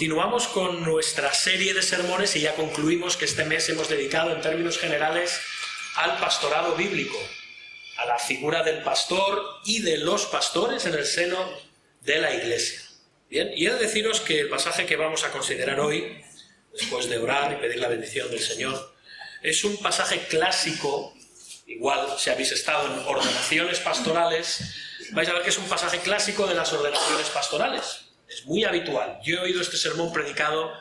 Continuamos con nuestra serie de sermones y ya concluimos que este mes hemos dedicado en términos generales al pastorado bíblico, a la figura del pastor y de los pastores en el seno de la Iglesia. Bien, y he de deciros que el pasaje que vamos a considerar hoy, después de orar y pedir la bendición del Señor, es un pasaje clásico. Igual, si habéis estado en ordenaciones pastorales, vais a ver que es un pasaje clásico de las ordenaciones pastorales. Es muy habitual. Yo he oído este sermón predicado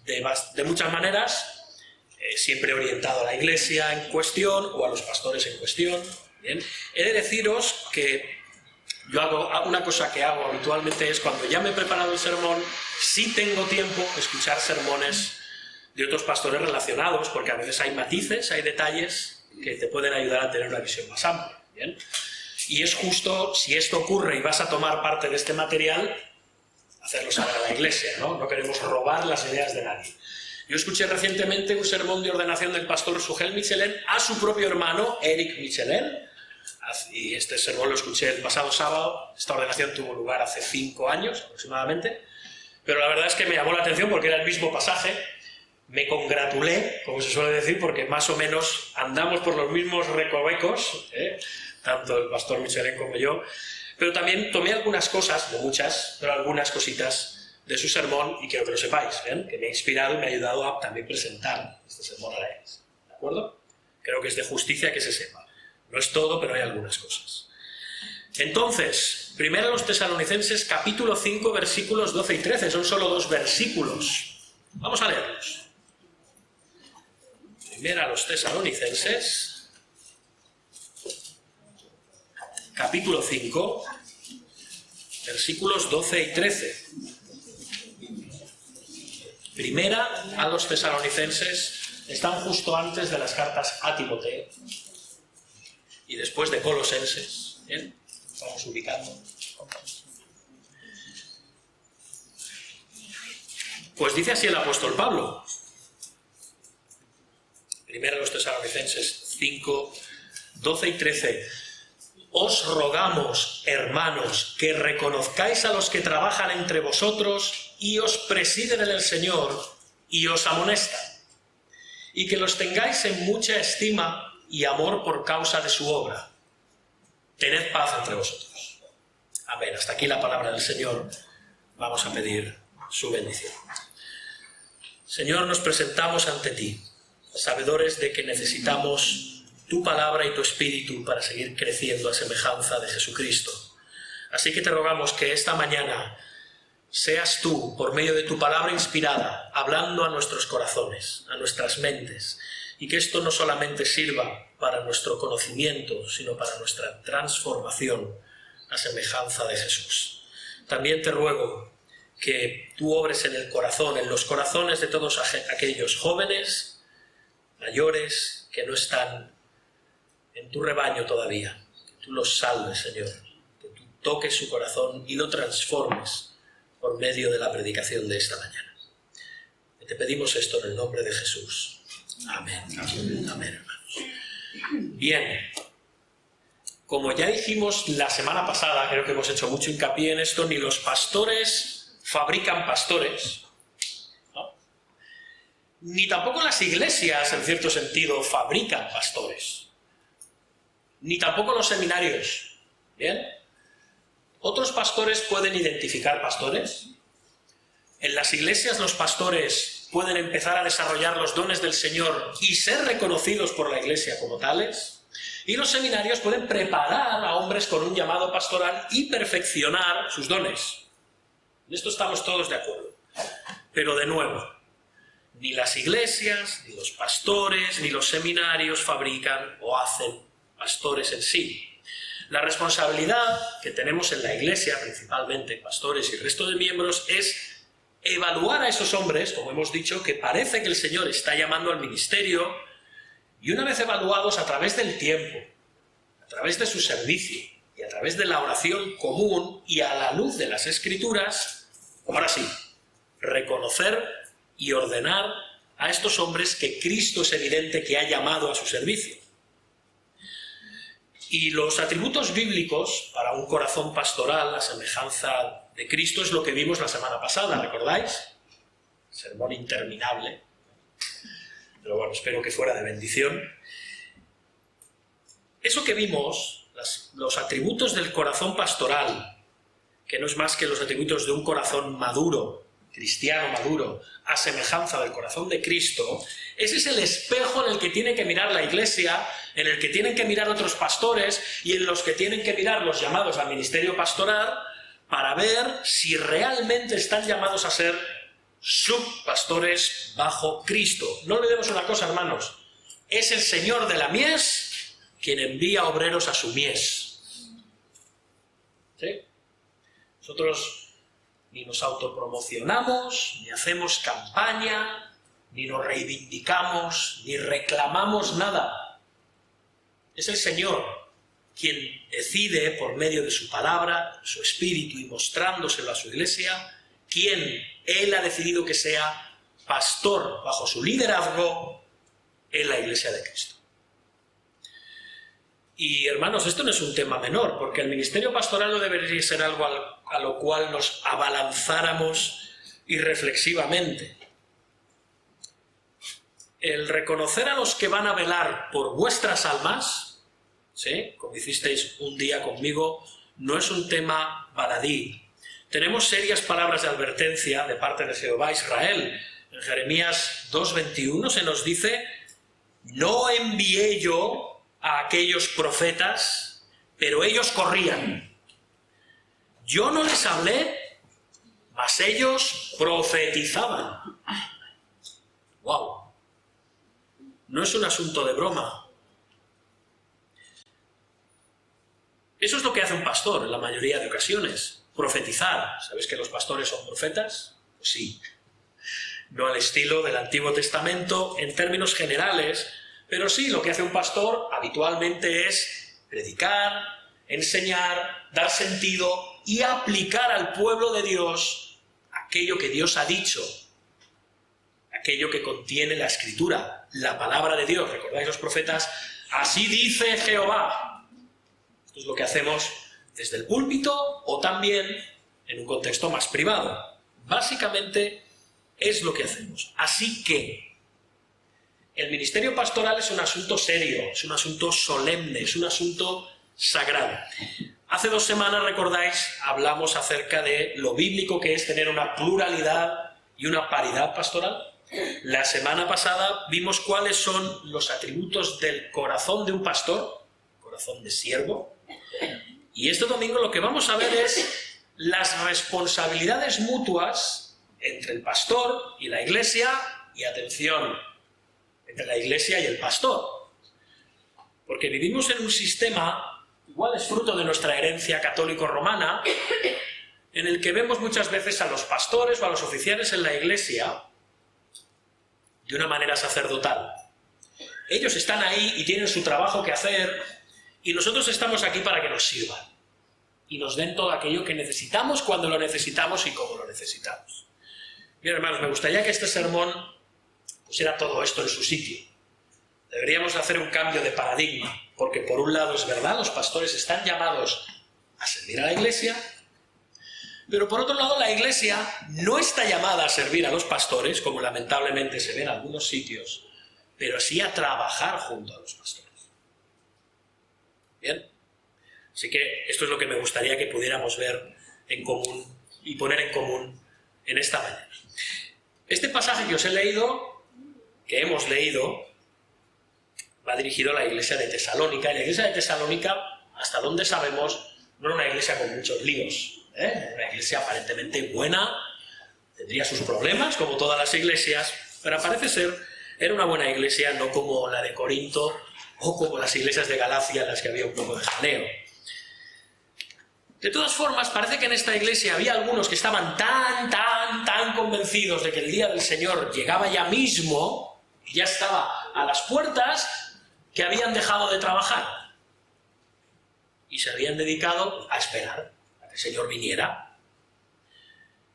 de muchas maneras, siempre orientado a la iglesia en cuestión o a los pastores en cuestión. Bien. He de deciros que yo hago una cosa que hago habitualmente, es cuando ya me he preparado el sermón, sí tengo tiempo de escuchar sermones de otros pastores relacionados, porque a veces hay matices, hay detalles que te pueden ayudar a tener una visión más amplia. ¿Bien? Y es justo, si esto ocurre y vas a tomar parte de este material, hacerlo saber a la iglesia, ¿no? No queremos robar las ideas de nadie. Yo escuché recientemente un sermón de ordenación del pastor Sugel Michelén a su propio hermano, Eric Michelén, y este sermón lo escuché el pasado sábado. Esta ordenación tuvo lugar hace 5 años aproximadamente, pero la verdad es que me llamó la atención porque era el mismo pasaje. Me congratulé, como se suele decir, porque más o menos andamos por los mismos recovecos, tanto el pastor Michelén como yo, pero también tomé algunas cosas, no muchas, pero algunas cositas de su sermón, y quiero que lo sepáis, que me ha inspirado y me ha ayudado a también presentar este sermón a la iglesia. ¿De acuerdo? Creo que es de justicia que se sepa. No es todo, pero hay algunas cosas. Entonces, primero a los Tesalonicenses, capítulo 5, versículos 12 y 13. Son solo 2 versículos. Vamos a leerlos. Primero a los Tesalonicenses, capítulo 5, versículos 12 y 13. Primera a los Tesalonicenses, están justo antes de las cartas a Timoteo y después de Colosenses. Bien, vamos ubicando. Pues dice así el apóstol Pablo. Primera a los Tesalonicenses 5, 12 y 13. Os rogamos, hermanos, que reconozcáis a los que trabajan entre vosotros y os presiden en el Señor y os amonestan, y que los tengáis en mucha estima y amor por causa de su obra. Tened paz entre vosotros. Amén. Hasta aquí la palabra del Señor. Vamos a pedir su bendición. Señor, nos presentamos ante ti, sabedores de que necesitamos tu palabra y tu espíritu para seguir creciendo a semejanza de Jesucristo. Así que te rogamos que esta mañana seas tú, por medio de tu palabra inspirada, hablando a nuestros corazones, a nuestras mentes, y que esto no solamente sirva para nuestro conocimiento, sino para nuestra transformación a semejanza de Jesús. También te ruego que tú obres en el corazón, en los corazones de todos aquellos jóvenes, mayores, que no están en tu rebaño todavía, que tú los salves, Señor, que tú toques su corazón y lo transformes por medio de la predicación de esta mañana. Te pedimos esto en el nombre de Jesús. Amén. Amén, amén, hermanos. Bien, como ya dijimos la semana pasada, creo que hemos hecho mucho hincapié en esto, ni los pastores fabrican pastores, ¿no? Ni tampoco las iglesias, en cierto sentido, fabrican pastores. Ni tampoco los seminarios. ¿Bien? Otros pastores pueden identificar pastores. En las iglesias los pastores pueden empezar a desarrollar los dones del Señor y ser reconocidos por la iglesia como tales. Y los seminarios pueden preparar a hombres con un llamado pastoral y perfeccionar sus dones. En esto estamos todos de acuerdo. Pero de nuevo, ni las iglesias, ni los pastores, ni los seminarios fabrican o hacen pastores en sí. La responsabilidad que tenemos en la iglesia, principalmente pastores y el resto de miembros, es evaluar a esos hombres, como hemos dicho, que parece que el Señor está llamando al ministerio, y una vez evaluados a través del tiempo, a través de su servicio y a través de la oración común y a la luz de las Escrituras, ahora sí, reconocer y ordenar a estos hombres que Cristo es evidente que ha llamado a su servicio. Y los atributos bíblicos para un corazón pastoral, la semejanza de Cristo, es lo que vimos la semana pasada, ¿recordáis? sermón interminable, pero bueno, espero que fuera de bendición. Eso que vimos, los atributos del corazón pastoral, que no es más que los atributos de un corazón maduro, cristiano maduro, a semejanza del corazón de Cristo, ese es el espejo en el que tiene que mirar la Iglesia, en el que tienen que mirar otros pastores y en los que tienen que mirar los llamados al ministerio pastoral para ver si realmente están llamados a ser subpastores bajo Cristo. No olvidemos una cosa, hermanos, es el Señor de la mies quien envía obreros a su mies. ¿Sí? Nosotros ni nos autopromocionamos, ni hacemos campaña, ni nos reivindicamos, ni reclamamos nada. Es el Señor quien decide, por medio de su palabra, su espíritu y mostrándoselo a su Iglesia, quien Él ha decidido que sea pastor bajo su liderazgo en la Iglesia de Cristo. Y hermanos, esto no es un tema menor, porque el ministerio pastoral no debería ser algo a lo cual nos abalanzáramos irreflexivamente. El reconocer a los que van a velar por vuestras almas, ¿sí?, como hicisteis un día conmigo, no es un tema baladí. Tenemos serias palabras de advertencia de parte de Jehová Israel. En Jeremías 2:21 se nos dice: no envié yo a aquellos profetas, pero ellos corrían. Yo no les hablé, mas ellos profetizaban. ¡Wow! No es un asunto de broma. Eso es lo que hace un pastor en la mayoría de ocasiones, profetizar. ¿Sabéis que los pastores son profetas? Pues sí. No al estilo del Antiguo Testamento en términos generales, pero sí, lo que hace un pastor habitualmente es predicar, enseñar, dar sentido y aplicar al pueblo de Dios aquello que Dios ha dicho, aquello que contiene la Escritura, la palabra de Dios. ¿Recordáis los profetas? Así dice Jehová. Esto es lo que hacemos desde el púlpito o también en un contexto más privado. Básicamente es lo que hacemos. Así que el ministerio pastoral es un asunto serio, es un asunto solemne, es un asunto sagrado. Hace 2 semanas, recordáis, hablamos acerca de lo bíblico que es tener una pluralidad y una paridad pastoral. La semana pasada vimos cuáles son los atributos del corazón de un pastor, corazón de siervo. Y este domingo lo que vamos a ver es las responsabilidades mutuas entre el pastor y la Iglesia, y atención, entre la Iglesia y el pastor. Porque vivimos en un sistema, igual es fruto de nuestra herencia católico-romana, en el que vemos muchas veces a los pastores o a los oficiales en la Iglesia de una manera sacerdotal. Ellos están ahí y tienen su trabajo que hacer, y nosotros estamos aquí para que nos sirvan y nos den todo aquello que necesitamos cuando lo necesitamos y como lo necesitamos. Bien, hermanos, me gustaría que este sermón pusiera todo esto en su sitio. Deberíamos hacer un cambio de paradigma, porque por un lado es verdad, los pastores están llamados a servir a la Iglesia, pero por otro lado la Iglesia no está llamada a servir a los pastores, como lamentablemente se ve en algunos sitios, pero sí a trabajar junto a los pastores. ¿Bien? Así que esto es lo que me gustaría que pudiéramos ver en común y poner en común en esta mañana. Este pasaje que os he leído, que hemos leído, va dirigido a la iglesia de Tesalónica. Y la iglesia de Tesalónica, hasta donde sabemos, no era una iglesia con muchos líos. Era una iglesia aparentemente buena, tendría sus problemas, como todas las iglesias, pero parece ser, era una buena iglesia, no como la de Corinto o como las iglesias de Galacia en las que había un poco de jaleo. De todas formas, parece que en esta iglesia había algunos que estaban tan convencidos de que el día del Señor llegaba ya mismo, y ya estaba a las puertas, que habían dejado de trabajar y se habían dedicado a esperar a que el Señor viniera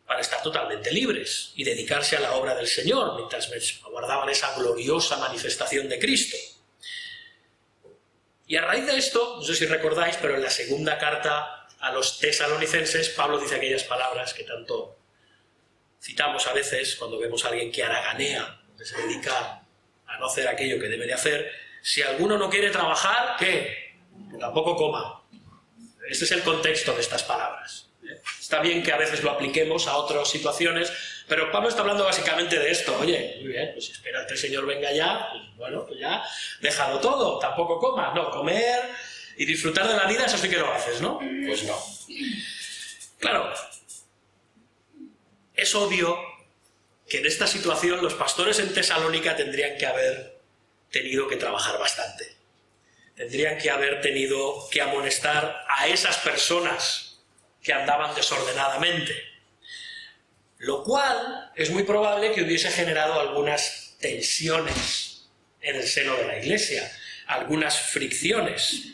para estar totalmente libres y dedicarse a la obra del Señor mientras aguardaban esa gloriosa manifestación de Cristo. Y a raíz de esto, no sé si recordáis, pero en la segunda carta a los tesalonicenses, Pablo dice aquellas palabras que tanto Citamos a veces, cuando vemos a alguien que haraganea, que se dedica a no hacer aquello que debe de hacer, si alguno no quiere trabajar, ¿qué? Que tampoco coma. Este es el contexto de estas palabras. Está bien que a veces lo apliquemos a otras situaciones, pero Pablo está hablando básicamente de esto. Oye, muy bien, pues si esperas que el Señor venga ya, pues bueno, pues ya, déjalo todo, tampoco comas. No, comer y disfrutar de la vida, eso sí que lo haces, ¿no? Pues no. Claro, es obvio que en esta situación los pastores en Tesalónica tendrían que haber tenido que trabajar bastante. Tendrían que haber tenido que amonestar a esas personas que andaban desordenadamente. Lo cual es muy probable que hubiese generado algunas tensiones en el seno de la Iglesia, algunas fricciones.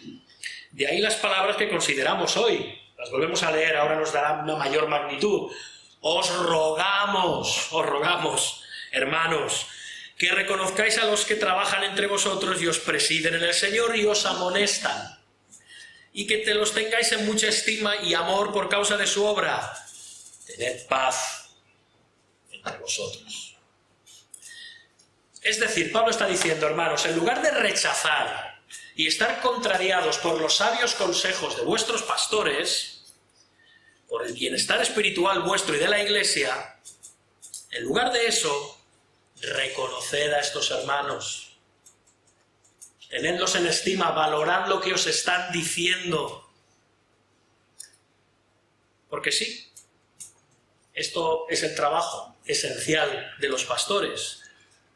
De ahí las palabras que consideramos hoy. Las volvemos a leer, ahora nos darán una mayor magnitud. Os rogamos, hermanos, que reconozcáis a los que trabajan entre vosotros y os presiden en el Señor y os amonestan, y que te los tengáis en mucha estima y amor por causa de su obra. Tened paz entre vosotros. Es decir, Pablo está diciendo, hermanos, en lugar de rechazar y estar contrariados por los sabios consejos de vuestros pastores, por el bienestar espiritual vuestro y de la Iglesia, en lugar de eso, reconoced a estos hermanos, tenedlos en estima, valorad lo que os están diciendo. Porque sí, esto es el trabajo esencial de los pastores.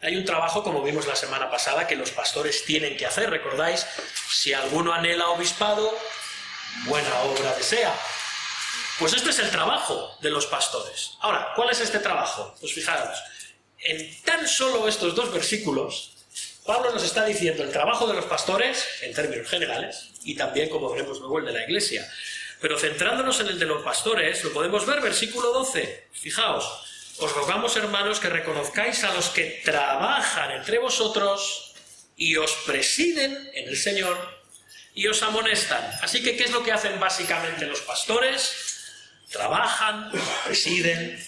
Hay un trabajo, como vimos la semana pasada, que los pastores tienen que hacer. ¿Recordáis? Si alguno anhela obispado, buena obra desea. Pues este es el trabajo de los pastores. Ahora, ¿cuál es este trabajo? Pues fijaros, en tan solo estos dos versículos, Pablo nos está diciendo el trabajo de los pastores, en términos generales, y también, como veremos luego, el de la Iglesia. Pero centrándonos en el de los pastores, lo podemos ver, versículo 12. Fijaos, os rogamos, hermanos, que reconozcáis a los que trabajan entre vosotros y os presiden en el Señor y os amonestan. Así que, ¿qué es lo que hacen básicamente los pastores? Trabajan, presiden,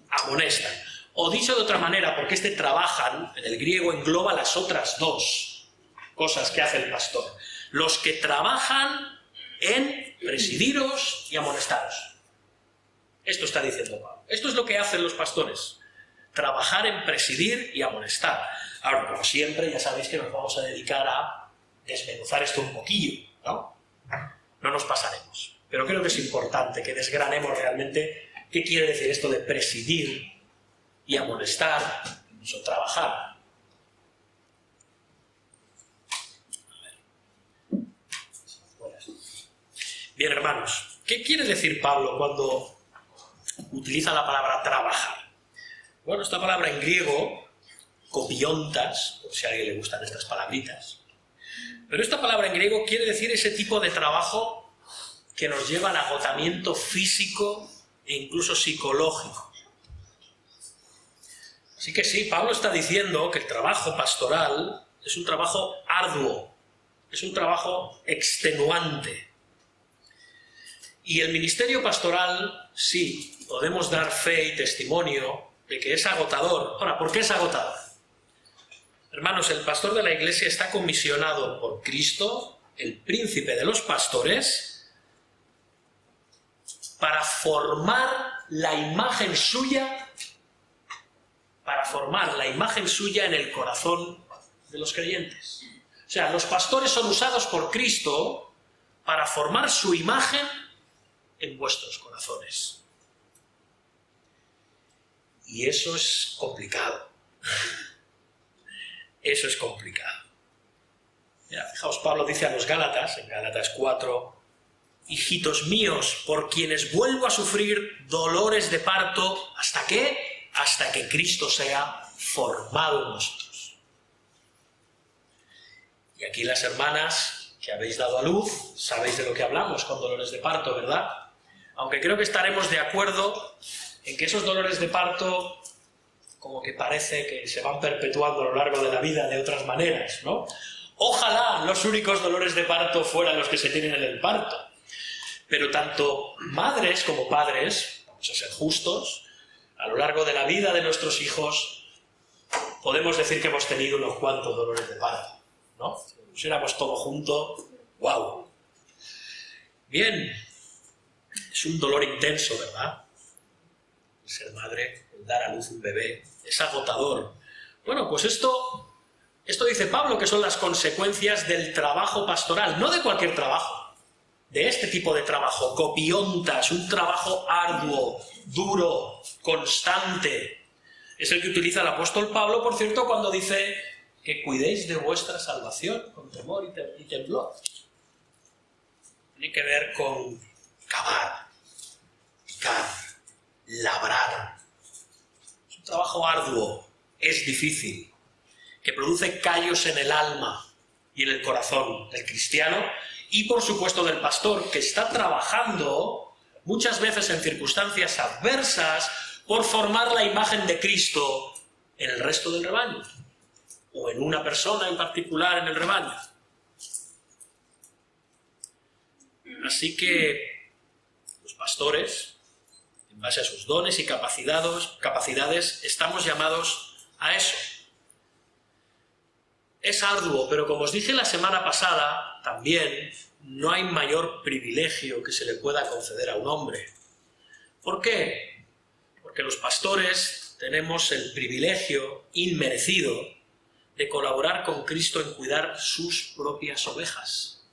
amonestan. O dicho de otra manera, porque este trabajan, en el griego engloba las otras dos cosas que hace el pastor. Los que trabajan en presidiros y amonestaros. Esto está diciendo Pablo. Esto es lo que hacen los pastores. Trabajar en presidir y amonestar. Ahora, como siempre, ya sabéis que nos vamos a dedicar a desmenuzar esto un poquillo, ¿no? No nos pasaremos. Pero creo que es importante que desgranemos realmente qué quiere decir esto de presidir y amonestar, incluso trabajar. Bien, hermanos, ¿qué quiere decir Pablo cuando utiliza la palabra trabajar? Bueno, esta palabra en griego, kopiontas, por si a alguien le gustan estas palabritas, pero esta palabra en griego quiere decir ese tipo de trabajo que nos lleva al agotamiento físico e incluso psicológico. Así que sí, Pablo está diciendo que el trabajo pastoral es un trabajo arduo, es un trabajo extenuante. Y el ministerio pastoral, sí, podemos dar fe y testimonio de que es agotador. Ahora, ¿por qué es agotador? Hermanos, el pastor de la Iglesia está comisionado por Cristo, el príncipe de los pastores, para formar la imagen suya, en el corazón de los creyentes. O sea, los pastores son usados por Cristo para formar su imagen en vuestros corazones. Y eso es complicado. Eso es complicado. Mira, fijaos, Pablo dice a los Gálatas, en Gálatas 4, hijitos míos, por quienes vuelvo a sufrir dolores de parto, ¿hasta qué? Hasta que Cristo sea formado en nosotros. Y aquí las hermanas que habéis dado a luz, sabéis de lo que hablamos con dolores de parto, ¿verdad? Aunque creo que estaremos de acuerdo en que esos dolores de parto como que parece que se van perpetuando a lo largo de la vida de otras maneras, ¿no? Ojalá los únicos dolores de parto fueran los que se tienen en el parto. Pero tanto madres como padres, vamos a ser justos, a lo largo de la vida de nuestros hijos, podemos decir que hemos tenido unos cuantos dolores de parto, ¿no? Si lo pusiéramos todo junto, ¡guau! Bien, es un dolor intenso, ¿verdad? El ser madre, el dar a luz un bebé, es agotador. Bueno, pues esto dice Pablo que son las consecuencias del trabajo pastoral, no de cualquier trabajo, de este tipo de trabajo, copiontas, un trabajo arduo, duro, constante. Es el que utiliza el apóstol Pablo, por cierto, cuando dice que cuidéis de vuestra salvación con temor y temblor. Tiene que ver con cavar, picar, labrar. Es un trabajo arduo, es difícil, que produce callos en el alma y en el corazón del cristiano y, por supuesto, del pastor, que está trabajando muchas veces en circunstancias adversas por formar la imagen de Cristo en el resto del rebaño, o en una persona en particular en el rebaño. Así que los pastores, en base a sus dones y capacidades, estamos llamados a eso. Es arduo, pero como os dije la semana pasada, también no hay mayor privilegio que se le pueda conceder a un hombre. ¿Por qué? Porque los pastores tenemos el privilegio inmerecido de colaborar con Cristo en cuidar sus propias ovejas,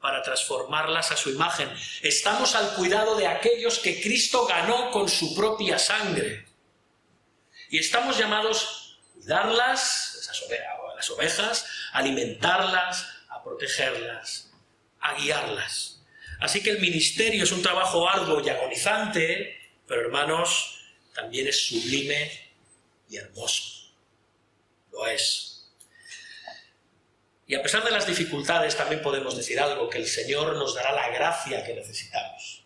para transformarlas a su imagen. Estamos al cuidado de aquellos que Cristo ganó con su propia sangre. Y estamos llamados a cuidarlas, las ovejas, a alimentarlas, a protegerlas, a guiarlas. Así que el ministerio es un trabajo arduo y agonizante, pero hermanos, también es sublime y hermoso. Lo es. Y a pesar de las dificultades también podemos decir algo, que el Señor nos dará la gracia que necesitamos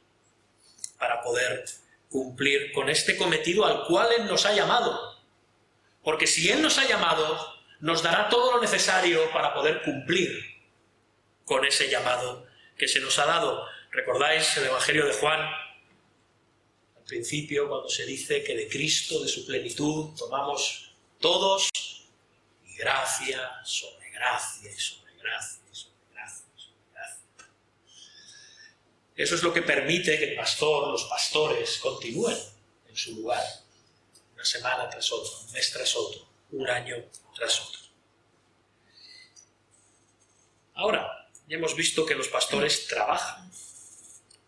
para poder cumplir con este cometido al cual Él nos ha llamado. Porque si Él nos ha llamado, nos dará todo lo necesario para poder cumplir con ese llamado que se nos ha dado. ¿Recordáis el Evangelio de Juan? Al principio, cuando se dice que de Cristo, de su plenitud, tomamos todos, y gracia sobre gracia y sobre gracia y sobre gracia y sobre gracia. Eso es lo que permite que el pastor, los pastores, continúen en su lugar, una semana tras otra, un mes tras otro, un año tras otro. Ahora, ya hemos visto que los pastores trabajan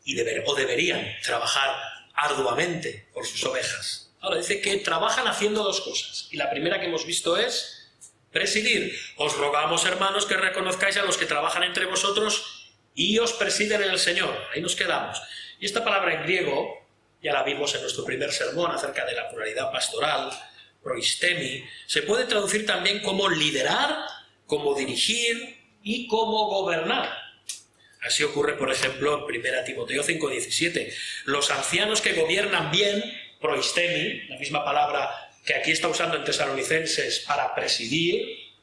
y deberían trabajar arduamente por sus ovejas. Ahora dice que trabajan haciendo dos cosas, y la primera que hemos visto es presidir. Os rogamos, hermanos, que reconozcáis a los que trabajan entre vosotros y os presiden en el Señor. Ahí nos quedamos. Y esta palabra en griego, ya la vimos en nuestro primer sermón acerca de la pluralidad pastoral, proistemi, se puede traducir también como liderar, como dirigir y como gobernar. Así ocurre, por ejemplo, en 1 Timoteo 5:17. Los ancianos que gobiernan bien, proistemi, la misma palabra que aquí está usando en Tesalonicenses para presidir,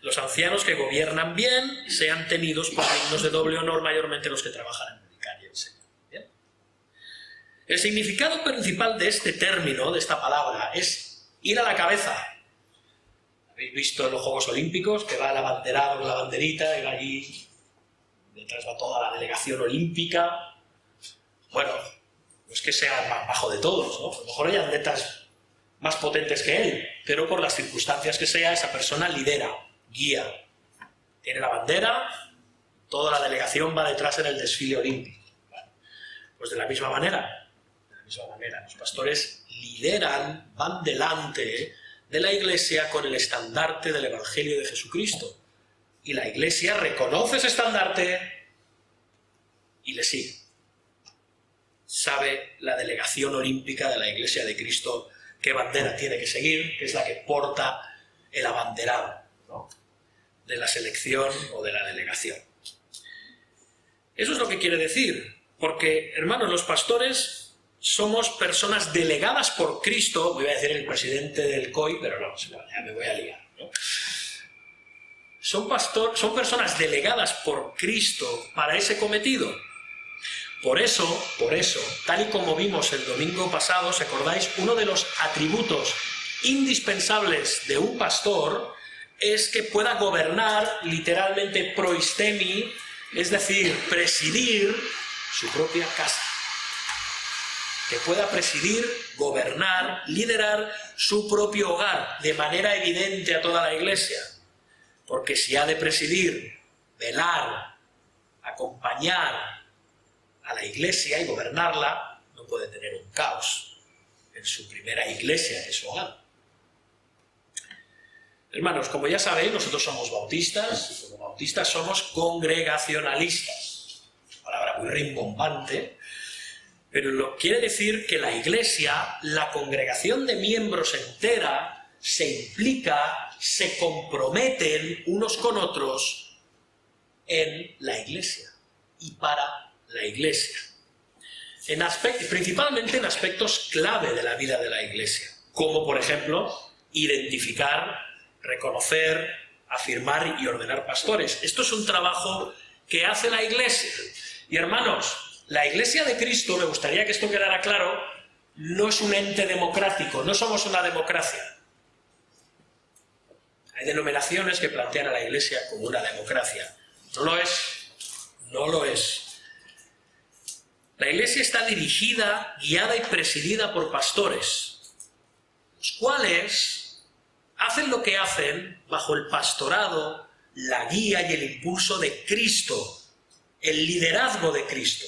los ancianos que gobiernan bien sean tenidos por dignos de doble honor, mayormente los que trabajan en predicar y enseñar. ¿Bien? El significado principal de este término, de esta palabra, es ir a la cabeza. Habéis visto en los Juegos Olímpicos que va el abanderado con la banderita y va allí, detrás va toda la delegación olímpica. Bueno, no es que sea el más bajo de todos, ¿no? A lo mejor hay atletas más potentes que él, pero por las circunstancias que sea, esa persona lidera, guía. Tiene la bandera, toda la delegación va detrás en el desfile olímpico. Bueno, pues de la misma manera, los pastores lideran, van delante de la Iglesia con el estandarte del Evangelio de Jesucristo. Y la Iglesia reconoce ese estandarte y le sigue. Sabe la delegación olímpica de la Iglesia de Cristo qué bandera tiene que seguir, que es la que porta el abanderado, ¿no?, de la selección o de la delegación. Eso es lo que quiere decir, porque, hermanos, los pastores somos personas delegadas por Cristo. Voy a decir el presidente del COI, pero no, ya me voy a liar, ¿no? Son personas delegadas por Cristo para ese cometido. Por eso, tal y como vimos el domingo pasado, ¿os acordáis? Uno de los atributos indispensables de un pastor es que pueda gobernar, literalmente proistemi, es decir, presidir su propia casa. Que pueda presidir, gobernar, liderar su propio hogar de manera evidente a toda la Iglesia. Porque si ha de presidir, velar, acompañar a la Iglesia y gobernarla, no puede tener un caos en su primera iglesia, que es su hogar. Hermanos, como ya sabéis, nosotros somos bautistas, y como bautistas somos congregacionalistas. Palabra muy rimbombante, pero quiere decir que la Iglesia, la congregación de miembros entera, se implica, se comprometen unos con otros en la Iglesia y para la Iglesia. Principalmente en aspectos clave de la vida de la Iglesia, como por ejemplo, identificar, reconocer, afirmar y ordenar pastores. Esto es un trabajo que hace la Iglesia. Y hermanos, la Iglesia de Cristo, me gustaría que esto quedara claro, no es un ente democrático, no somos una democracia. Hay denominaciones que plantean a la Iglesia como una democracia. No lo es, no lo es. La Iglesia está dirigida, guiada y presidida por pastores, los cuales hacen lo que hacen bajo el pastorado, la guía y el impulso de Cristo, el liderazgo de Cristo,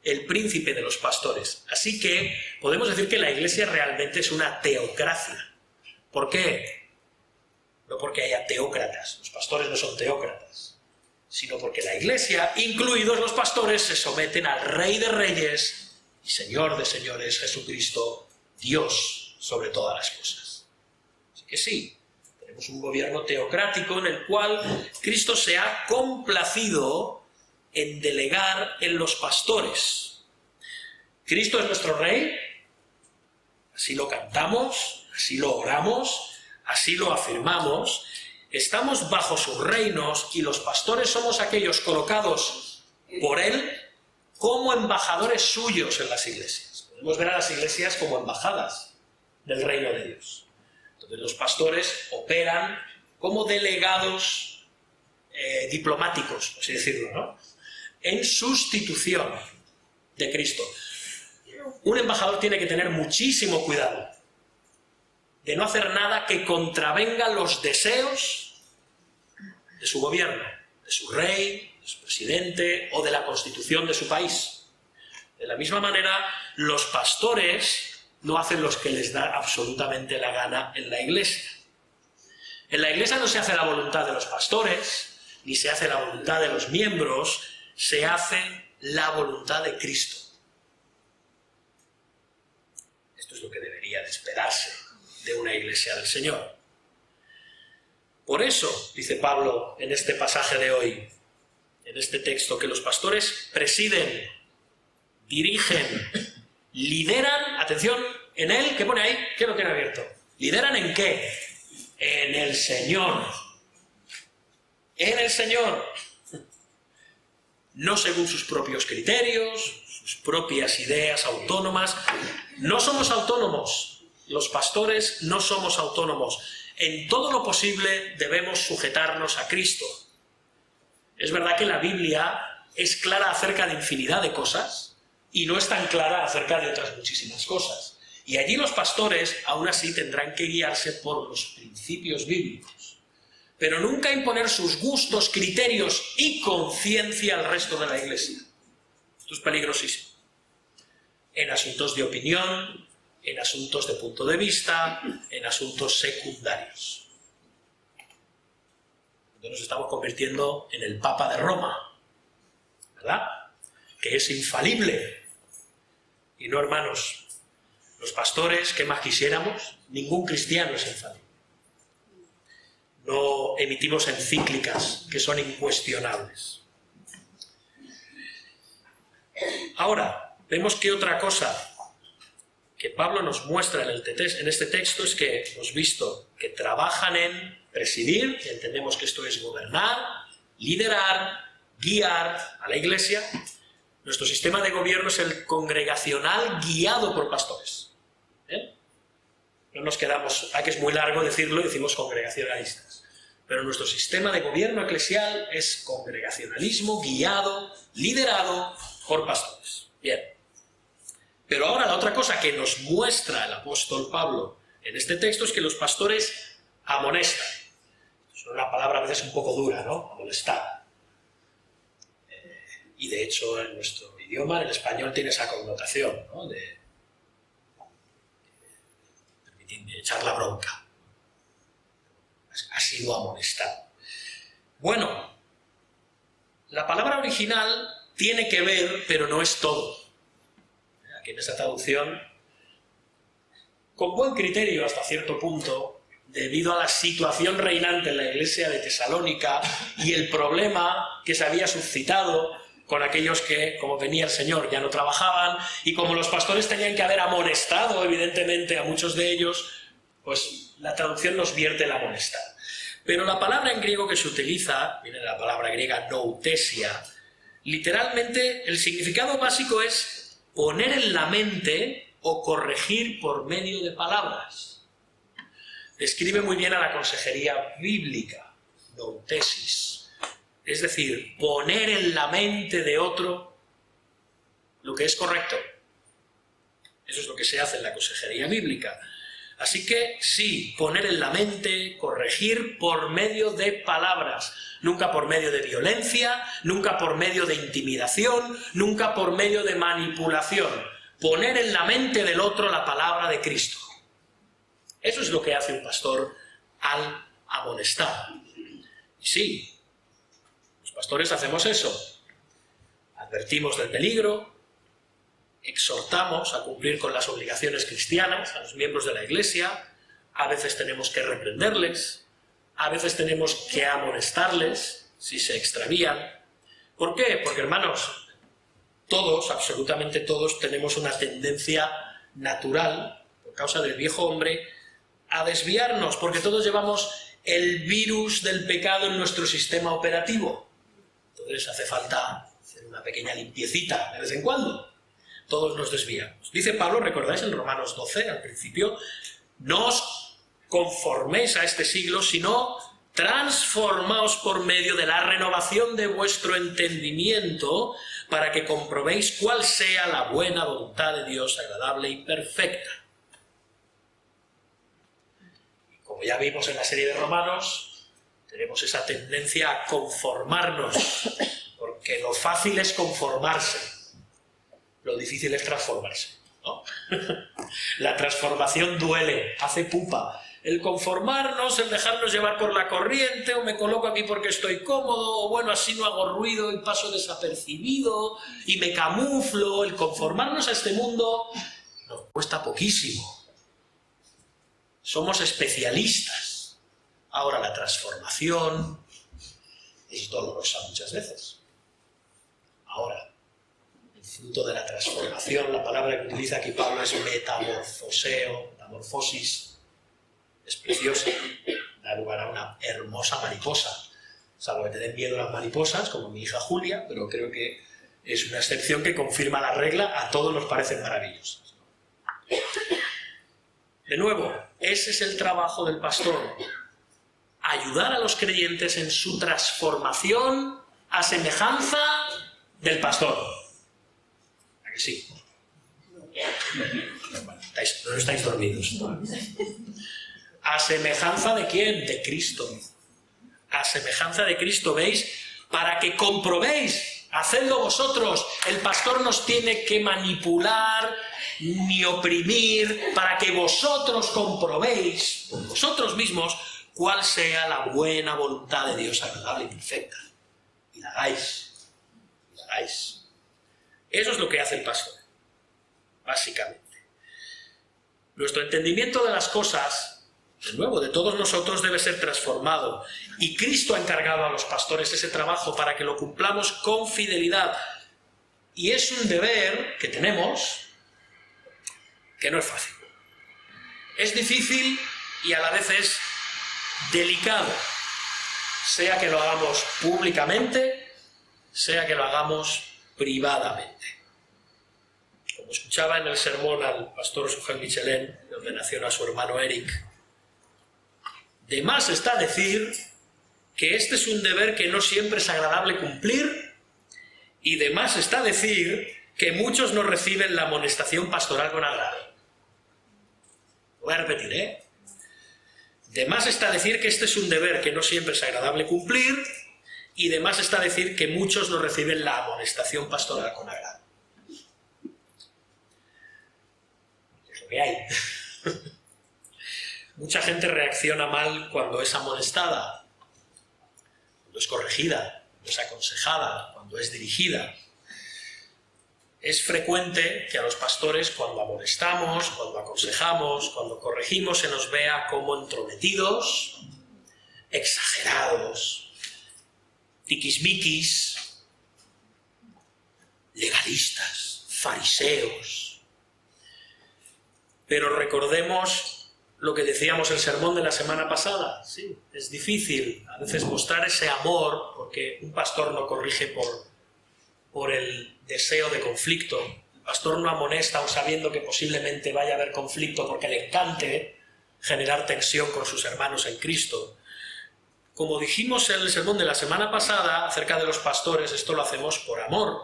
el príncipe de los pastores. Así que podemos decir que la Iglesia realmente es una teocracia. ¿Por qué? No porque haya teócratas, los pastores no son teócratas, sino porque la Iglesia, incluidos los pastores, se someten al Rey de Reyes y Señor de Señores, Jesucristo, Dios sobre todas las cosas. Así que sí, tenemos un gobierno teocrático en el cual Cristo se ha complacido en delegar en los pastores. Cristo es nuestro Rey, así lo cantamos, así lo oramos, así lo afirmamos. Estamos bajo sus reinos y los pastores somos aquellos colocados por Él como embajadores suyos en las iglesias. Podemos ver a las iglesias como embajadas del reino de Dios. Entonces los pastores operan como delegados diplomáticos, por así decirlo, ¿no? En sustitución de Cristo. Un embajador tiene que tener muchísimo cuidado de no hacer nada que contravenga los deseos de su gobierno, de su rey, de su presidente o de la constitución de su país. De la misma manera, los pastores no hacen lo que les da absolutamente la gana en la Iglesia. En la Iglesia no se hace la voluntad de los pastores, ni se hace la voluntad de los miembros, se hace la voluntad de Cristo. Esto es lo que debería de esperarse de una iglesia del Señor. Por eso, dice Pablo en este pasaje de hoy, en este texto, que los pastores presiden, dirigen, lideran, atención, en Él, ¿qué pone ahí? ¿Qué lo tiene abierto? ¿Lideran en qué? En el Señor. En el Señor. No según sus propios criterios, sus propias ideas autónomas. No somos autónomos. Los pastores no somos autónomos. En todo lo posible debemos sujetarnos a Cristo. Es verdad que la Biblia es clara acerca de infinidad de cosas y no es tan clara acerca de otras muchísimas cosas. Y allí los pastores aún así tendrán que guiarse por los principios bíblicos, pero nunca imponer sus gustos, criterios y conciencia al resto de la Iglesia. Esto es peligrosísimo. En asuntos de opinión, en asuntos de punto de vista, en asuntos secundarios. Entonces nos estamos convirtiendo en el Papa de Roma, ¿verdad? Que es infalible. Y no, hermanos, los pastores, ¿qué más quisiéramos? Ningún cristiano es infalible. No emitimos encíclicas que son incuestionables. Ahora, vemos que otra cosa que Pablo nos muestra en este texto es que hemos visto que trabajan en presidir, y entendemos que esto es gobernar, liderar, guiar a la Iglesia, Nuestro sistema de gobierno es el congregacional guiado por pastores. No nos quedamos, que es muy largo decirlo, decimos congregacionalistas. Pero nuestro sistema de gobierno eclesial es congregacionalismo guiado, liderado por pastores. Bien. Pero ahora la otra cosa que nos muestra el apóstol Pablo en este texto es que los pastores amonestan. Es una palabra a veces un poco dura, ¿no? Amonestar. Y de hecho en nuestro idioma, en el español, tiene esa connotación, ¿no? De echar la bronca. Ha sido amonestado. Bueno, la palabra original tiene que ver, pero no es todo. Aquí en esta traducción, con buen criterio hasta cierto punto, debido a la situación reinante en la iglesia de Tesalónica y el problema que se había suscitado con aquellos que, como venía el Señor, ya no trabajaban, y como los pastores tenían que haber amonestado, evidentemente, a muchos de ellos, pues la traducción nos vierte el amonestar. Pero la palabra en griego que se utiliza, viene de la palabra griega noutesia, literalmente el significado básico es poner en la mente o corregir por medio de palabras. Describe muy bien a la consejería bíblica, noutesis. Es decir, poner en la mente de otro lo que es correcto. Eso es lo que se hace en la consejería bíblica. Así que sí, poner en la mente, corregir por medio de palabras, nunca por medio de violencia, nunca por medio de intimidación, nunca por medio de manipulación. Poner en la mente del otro la palabra de Cristo. Eso es lo que hace un pastor al amonestar. Y sí, los pastores hacemos eso. Advertimos del peligro, exhortamos a cumplir con las obligaciones cristianas a los miembros de la Iglesia, a veces tenemos que reprenderles, a veces tenemos que amonestarles si se extravían. ¿Por qué? Porque, hermanos, todos, absolutamente todos, tenemos una tendencia natural, por causa del viejo hombre, a desviarnos, porque todos llevamos el virus del pecado en nuestro sistema operativo. Entonces hace falta hacer una pequeña limpiecita de vez en cuando. Todos nos desviamos. Dice Pablo, ¿recordáis en Romanos 12, al principio? No os conforméis a este siglo, sino transformaos por medio de la renovación de vuestro entendimiento, para que comprobéis cuál sea la buena voluntad de Dios, agradable y perfecta. Como ya vimos en la serie de Romanos, tenemos esa tendencia a conformarnos, porque lo fácil es conformarse, lo difícil es transformarse, ¿no? La transformación duele, hace pupa. El conformarnos, el dejarnos llevar por la corriente, o me coloco aquí porque estoy cómodo, o bueno, así no hago ruido y paso desapercibido y me camuflo, el conformarnos a este mundo nos cuesta poquísimo. Somos especialistas. Ahora la transformación es dolorosa muchas veces. Ahora, el fruto de la transformación, la palabra que utiliza aquí Pablo es metamorfoseo, metamorfosis. Es preciosa, da lugar a una hermosa mariposa. Salvo que te den miedo las mariposas, como mi hija Julia, pero creo que es una excepción que confirma la regla, a todos nos parecen maravillosas. De nuevo, ese es el trabajo del pastor, ayudar a los creyentes en su transformación a semejanza del pastor. ¿A que sí? No estáis dormidos. ¿A semejanza de quién? De Cristo. A semejanza de Cristo, ¿veis? Para que comprobéis, hacedlo vosotros. El pastor nos tiene que manipular ni oprimir, para que vosotros comprobéis, por vosotros mismos, cuál sea la buena voluntad de Dios, agradable y perfecta. Y la hagáis. Y la hagáis. Eso es lo que hace el pastor, básicamente. Nuestro entendimiento de las cosas, de nuevo, de todos nosotros, debe ser transformado. Y Cristo ha encargado a los pastores ese trabajo para que lo cumplamos con fidelidad. Y es un deber que tenemos, que no es fácil. Es difícil y a la vez es delicado. Sea que lo hagamos públicamente, sea que lo hagamos privadamente. Como escuchaba en el sermón al pastor Sujel Michelén, de ordenación a su hermano Eric, de más está decir que este es un deber que no siempre es agradable cumplir, y de más está decir que muchos no reciben la amonestación pastoral con agrado. Lo voy a repetir, ¿eh? De más está decir que este es un deber que no siempre es agradable cumplir, y de más está decir que muchos no reciben la amonestación pastoral con agrado. Es lo que hay. Mucha gente reacciona mal cuando es amonestada, cuando es corregida, cuando es aconsejada, cuando es dirigida. Es frecuente que a los pastores, cuando amonestamos, cuando aconsejamos, cuando corregimos, se nos vea como entrometidos, exagerados, tiquismiquis, legalistas, fariseos. Pero recordemos lo que decíamos en el sermón de la semana pasada. Sí, es difícil a veces mostrar ese amor, porque un pastor no corrige por el deseo de conflicto. El pastor no amonesta aun sabiendo que posiblemente vaya a haber conflicto porque le encante generar tensión con sus hermanos en Cristo. Como dijimos en el sermón de la semana pasada acerca de los pastores, esto lo hacemos por amor.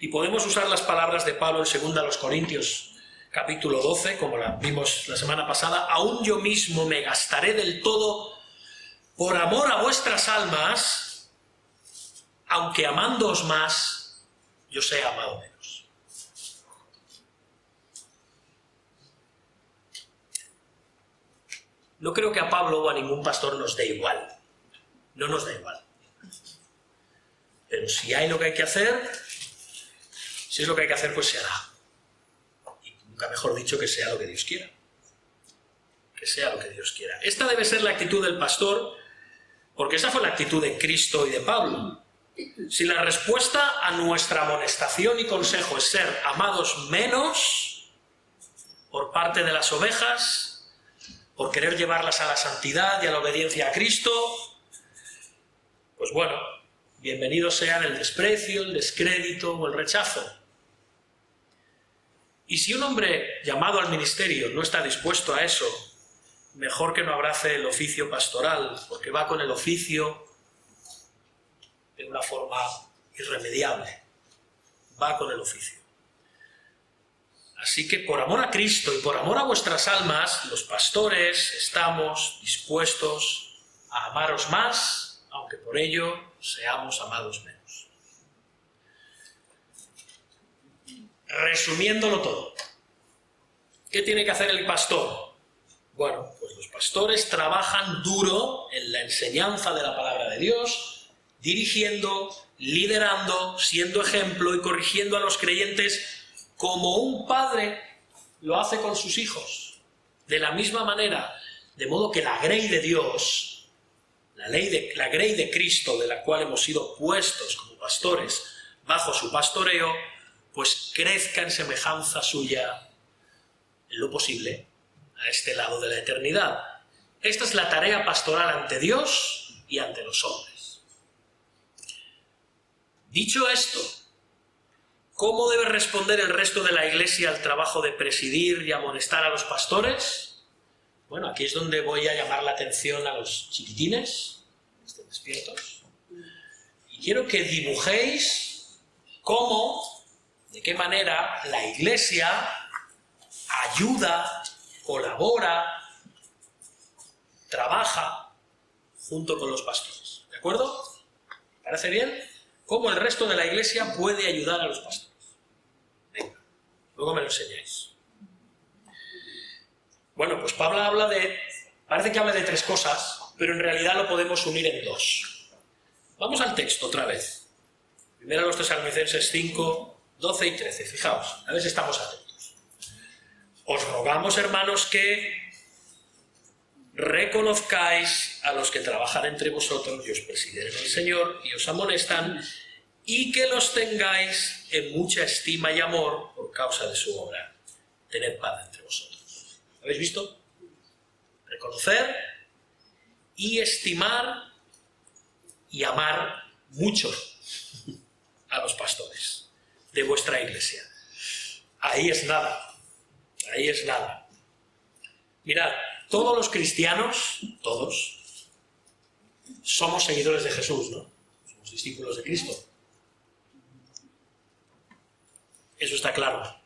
Y podemos usar las palabras de Pablo en 2 Corintios capítulo 12, como la vimos la semana pasada: aún yo mismo me gastaré del todo por amor a vuestras almas, aunque amándoos más, yo sé amado menos. No creo que a Pablo o a ningún pastor nos dé igual. No nos da igual. Pero si hay lo que hay que hacer, si es lo que hay que hacer, pues se hará. Y nunca mejor dicho, que sea lo que Dios quiera. Que sea lo que Dios quiera. Esta debe ser la actitud del pastor, porque esa fue la actitud de Cristo y de Pablo. Si la respuesta a nuestra amonestación y consejo es ser amados menos por parte de las ovejas, por querer llevarlas a la santidad y a la obediencia a Cristo, pues bueno, bienvenidos sean el desprecio, el descrédito o el rechazo. Y si un hombre llamado al ministerio no está dispuesto a eso, mejor que no abrace el oficio pastoral, porque va con el oficio de una forma irremediable. Va con el oficio. Así que por amor a Cristo y por amor a vuestras almas, los pastores estamos dispuestos a amaros más, aunque por ello seamos amados menos. Resumiéndolo todo, ¿qué tiene que hacer el pastor? Bueno, pues los pastores trabajan duro en la enseñanza de la palabra de Dios, dirigiendo, liderando, siendo ejemplo y corrigiendo a los creyentes como un padre lo hace con sus hijos. De la misma manera, de modo que la grey de Dios, la grey de Cristo, de la cual hemos sido puestos como pastores bajo su pastoreo, pues crezca en semejanza suya en lo posible a este lado de la eternidad. Esta es la tarea pastoral ante Dios y ante los hombres. Dicho esto, ¿cómo debe responder el resto de la Iglesia al trabajo de presidir y amonestar a los pastores? Bueno, aquí es donde voy a llamar la atención a los chiquitines, estén despiertos, y quiero que dibujéis cómo, de qué manera la Iglesia ayuda, colabora, trabaja junto con los pastores. ¿De acuerdo? ¿Parece bien? ¿Cómo el resto de la Iglesia puede ayudar a los pastores? Venga, luego me lo enseñáis. Bueno, pues Pablo parece que habla de tres cosas, pero en realidad lo podemos unir en dos. Vamos al texto otra vez. Primero a los Tesalonicenses 5, 12 y 13. Fijaos, a ver si estamos atentos. Os rogamos, hermanos, que reconozcáis a los que trabajan entre vosotros y os presiden en el Señor y os amonestan, y que los tengáis en mucha estima y amor por causa de su obra. Tened paz entre vosotros. ¿Habéis visto? Reconocer y estimar y amar mucho a los pastores. de vuestra iglesia. Ahí es nada, ahí es nada. Mirad, todos los cristianos, todos, somos seguidores de Jesús, ¿no? Somos discípulos de Cristo. Eso está claro.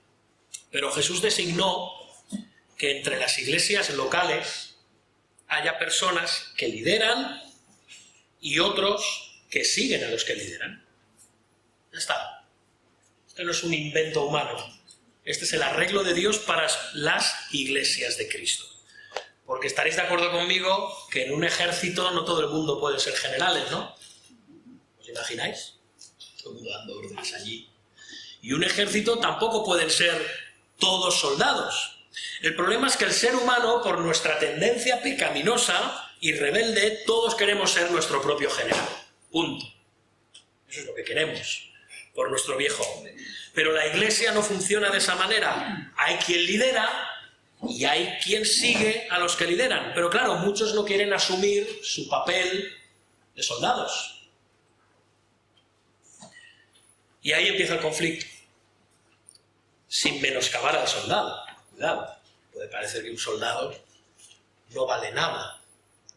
Pero Jesús designó que entre las iglesias locales haya personas que lideran y otros que siguen a los que lideran. Ya está. Esto no es un invento humano. Este es el arreglo de Dios para las iglesias de Cristo. Porque estaréis de acuerdo conmigo que en un ejército no todo el mundo puede ser generales, ¿no? ¿Os imagináis? Todo el mundo dando órdenes allí. Y un ejército tampoco pueden ser todos soldados. El problema es que el ser humano, por nuestra tendencia pecaminosa y rebelde, todos queremos ser nuestro propio general. Punto. Eso es lo que queremos, por nuestro viejo hombre. Pero la iglesia no funciona de esa manera. Hay quien lidera y hay quien sigue a los que lideran. Pero claro, muchos no quieren asumir su papel de soldados. Y ahí empieza el conflicto. Sin menoscabar al soldado. Cuidado. Puede parecer que un soldado no vale nada.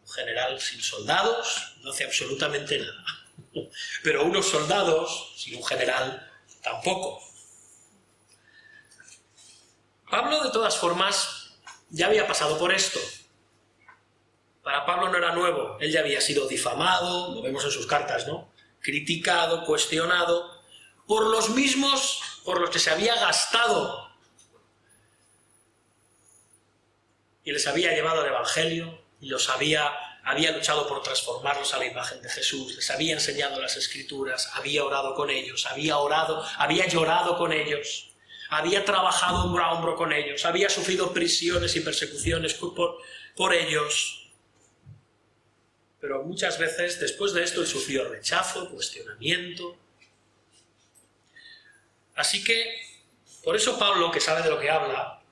Un general sin soldados no hace absolutamente nada. Pero unos soldados sin un general tampoco. Pablo, de todas formas, ya había pasado por esto. Para Pablo no era nuevo. Él ya había sido difamado, lo vemos en sus cartas, ¿no? Criticado, cuestionado, por los mismos por los que se había gastado y les había llevado el Evangelio y había luchado por transformarlos a la imagen de Jesús, les había enseñado las Escrituras, había orado con ellos, había llorado con ellos, había trabajado hombro a hombro con ellos, había sufrido prisiones y persecuciones por ellos. Pero muchas veces, después de esto, él sufrió rechazo, cuestionamiento. Así que, por eso Pablo, que sabe de lo que habla,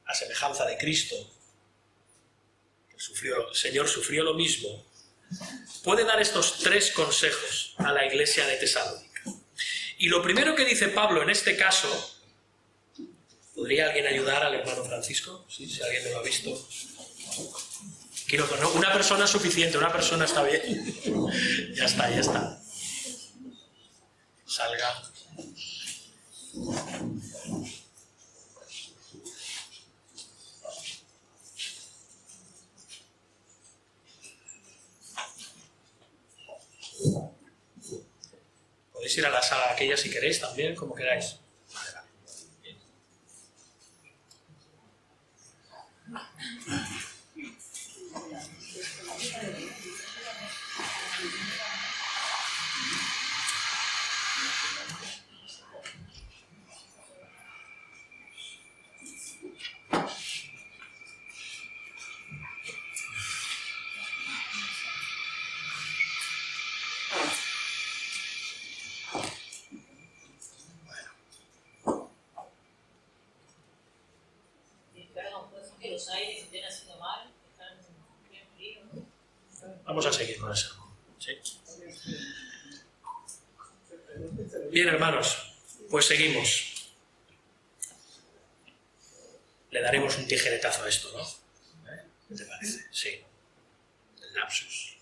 a semejanza de Cristo, el Señor sufrió lo mismo, puede dar estos 3 consejos a la iglesia de Tesalónica. Y lo primero que dice Pablo en este caso, ¿podría alguien ayudar al hermano Francisco? ¿Sí? Si alguien me lo ha visto. No, una persona es suficiente, una persona está bien. Ya está. Salga. Podéis ir a la sala aquella si queréis también, como queráis. Vale. Bien. Vamos a seguir con eso. ¿Sí? Bien, hermanos, pues seguimos. Le daremos un tijeretazo a esto, ¿no? ¿Qué te parece? Sí. El lapsus.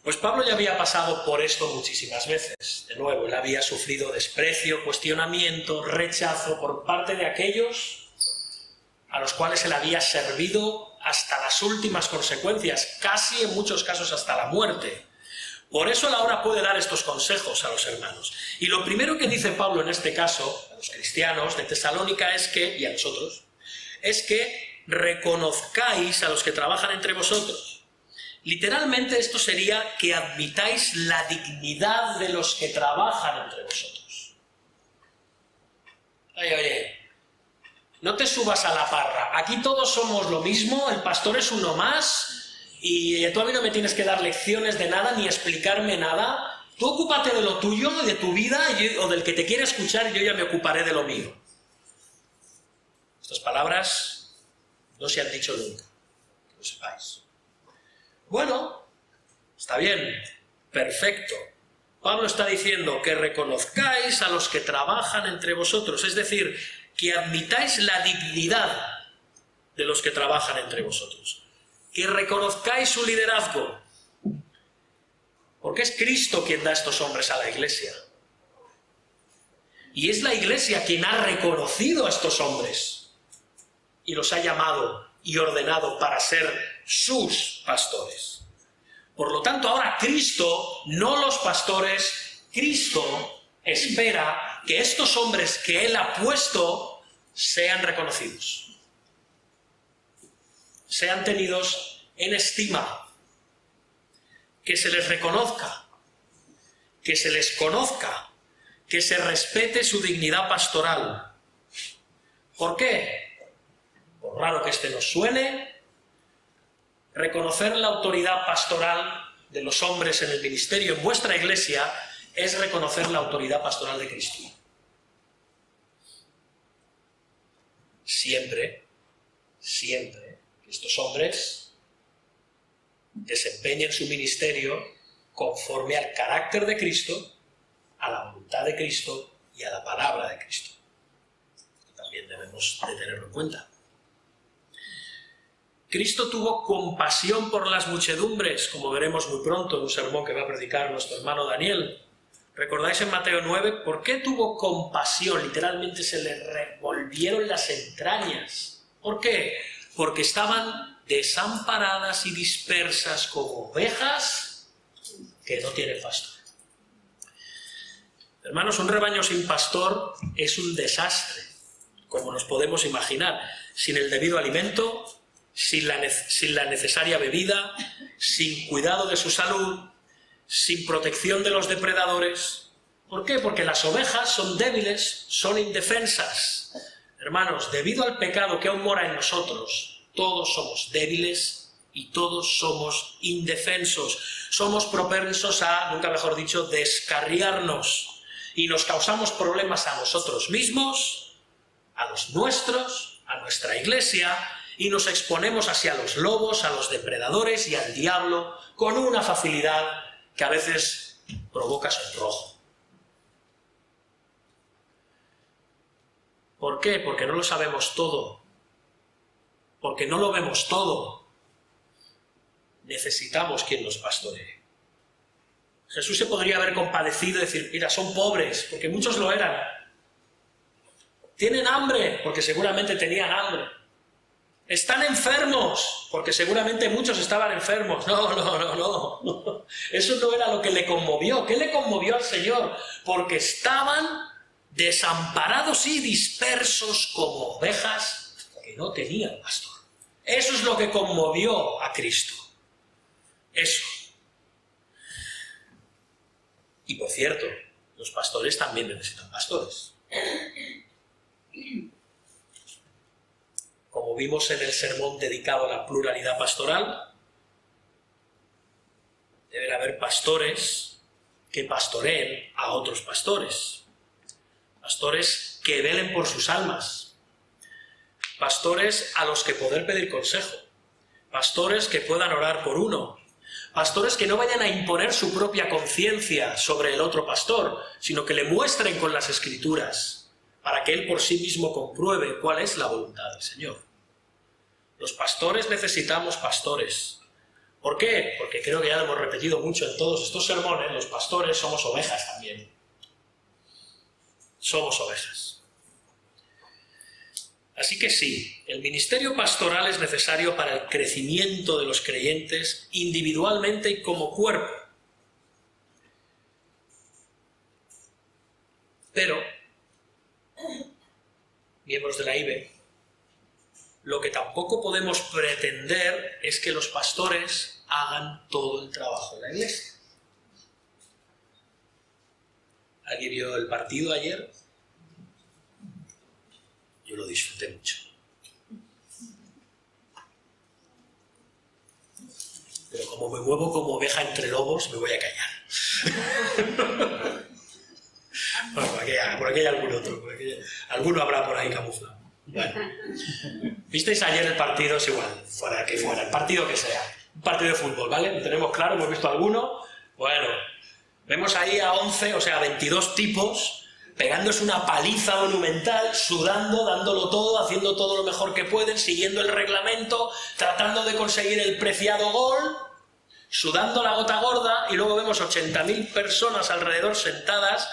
Pues Pablo ya había pasado por esto muchísimas veces. De nuevo, él había sufrido desprecio, cuestionamiento, rechazo por parte de aquellos a los cuales él había servido hasta las últimas consecuencias, casi en muchos casos hasta la muerte. Por eso él ahora puede dar estos consejos a los hermanos. Y lo primero que dice Pablo en este caso, a los cristianos de Tesalónica, y a nosotros, es que reconozcáis a los que trabajan entre vosotros. Literalmente esto sería que admitáis la dignidad de los que trabajan entre vosotros. Oye, no te subas a la parra. Aquí todos somos lo mismo, el pastor es uno más y tú a mí no me tienes que dar lecciones de nada ni explicarme nada. Tú ocúpate de lo tuyo, de tu vida o del que te quiere escuchar y yo ya me ocuparé de lo mío. Estas palabras no se han dicho nunca, que lo sepáis. Bueno, está bien, perfecto. Pablo está diciendo que reconozcáis a los que trabajan entre vosotros, es decir, que admitáis la dignidad de los que trabajan entre vosotros, que reconozcáis su liderazgo, porque es Cristo quien da a estos hombres a la Iglesia. Y es la Iglesia quien ha reconocido a estos hombres y los ha llamado y ordenado para ser sus pastores. Por lo tanto, ahora Cristo, no los pastores, Cristo espera que estos hombres que Él ha puesto sean reconocidos, sean tenidos en estima, que se les reconozca, que se les conozca, que se respete su dignidad pastoral. ¿Por qué? Por raro que este nos suene, reconocer la autoridad pastoral de los hombres en el ministerio en vuestra iglesia es reconocer la autoridad pastoral de Cristo. Siempre que estos hombres desempeñen su ministerio conforme al carácter de Cristo, a la voluntad de Cristo y a la palabra de Cristo. También debemos de tenerlo en cuenta. Cristo tuvo compasión por las muchedumbres, como veremos muy pronto en un sermón que va a predicar nuestro hermano Daniel. ¿Recordáis en Mateo 9? ¿Por qué tuvo compasión? Literalmente se le revolvieron las entrañas. ¿Por qué? Porque estaban desamparadas y dispersas como ovejas que no tienen pastor. Hermanos, un rebaño sin pastor es un desastre, como nos podemos imaginar, sin el debido alimento, sin la necesaria bebida, sin cuidado de su salud, sin protección de los depredadores. ¿Por qué? Porque las ovejas son débiles, son indefensas. Hermanos, debido al pecado que aún mora en nosotros, todos somos débiles y todos somos indefensos. Somos propensos a, nunca mejor dicho, descarriarnos, y nos causamos problemas a nosotros mismos, a los nuestros, a nuestra iglesia, y nos exponemos hacia los lobos, a los depredadores y al diablo con una facilidad que a veces provoca sonrojo. ¿Por qué? Porque no lo sabemos todo, porque no lo vemos todo. Necesitamos quien nos pastoree. Jesús se podría haber compadecido y decir, mira, son pobres, porque muchos lo eran. Tienen hambre, porque seguramente tenían hambre. Están enfermos, porque seguramente muchos estaban enfermos. No. Eso no era lo que le conmovió. ¿Qué le conmovió al Señor? Porque estaban desamparados y dispersos como ovejas que no tenían pastor. Eso es lo que conmovió a Cristo. Eso. Y por cierto, los pastores también necesitan pastores. Como vimos en el sermón dedicado a la pluralidad pastoral, deben haber pastores que pastoreen a otros pastores. Pastores que velen por sus almas. Pastores a los que poder pedir consejo. Pastores que puedan orar por uno. Pastores que no vayan a imponer su propia conciencia sobre el otro pastor, sino que le muestren con las Escrituras, para que él por sí mismo compruebe cuál es la voluntad del Señor. Los pastores necesitamos pastores. ¿Por qué? Porque creo que ya lo hemos repetido mucho en todos estos sermones, los pastores somos ovejas también. Somos ovejas. Así que sí, el ministerio pastoral es necesario para el crecimiento de los creyentes individualmente y como cuerpo. Pero, miembros de la IBE, lo que tampoco podemos pretender es que los pastores hagan todo el trabajo de la iglesia. ¿Alguien vio el partido ayer? Yo lo disfruté mucho. Pero como me muevo como oveja entre lobos, me voy a callar. Bueno, por aquí hay algún otro. Alguno habrá por ahí camuflado. Bueno. ¿Visteis ayer el partido? Es igual, fuera que fuera, el partido que sea. Un partido de fútbol, ¿vale? Lo tenemos claro, hemos visto alguno. Bueno, Vemos ahí a 11, o sea, 22 tipos, pegándose una paliza monumental, sudando, dándolo todo, haciendo todo lo mejor que pueden, siguiendo el reglamento, tratando de conseguir el preciado gol, sudando la gota gorda, y luego vemos 80.000 personas alrededor sentadas,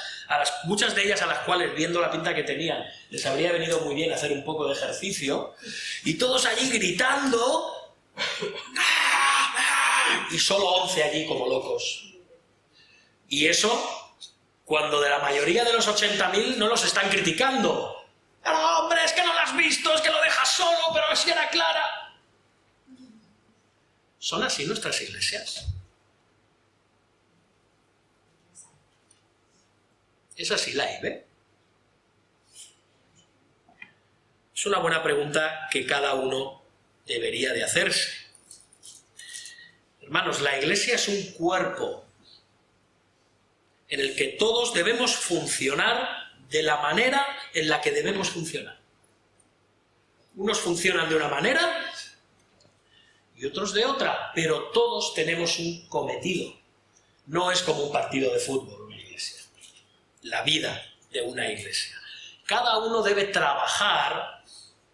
muchas de ellas a las cuales, viendo la pinta que tenían, les habría venido muy bien hacer un poco de ejercicio, y todos allí gritando, y solo 11 allí como locos. Y eso, cuando de la mayoría de los 80.000 no los están criticando. ¡No, hombre, es que no lo has visto, es que lo dejas solo, pero si era clara! ¿Son así nuestras iglesias? ¿Es así la IBE? Es una buena pregunta que cada uno debería de hacerse. Hermanos, la iglesia es un cuerpo en el que todos debemos funcionar de la manera en la que debemos funcionar. Unos funcionan de una manera y otros de otra, pero todos tenemos un cometido. No es como un partido de fútbol, una iglesia. La vida de una iglesia. Cada uno debe trabajar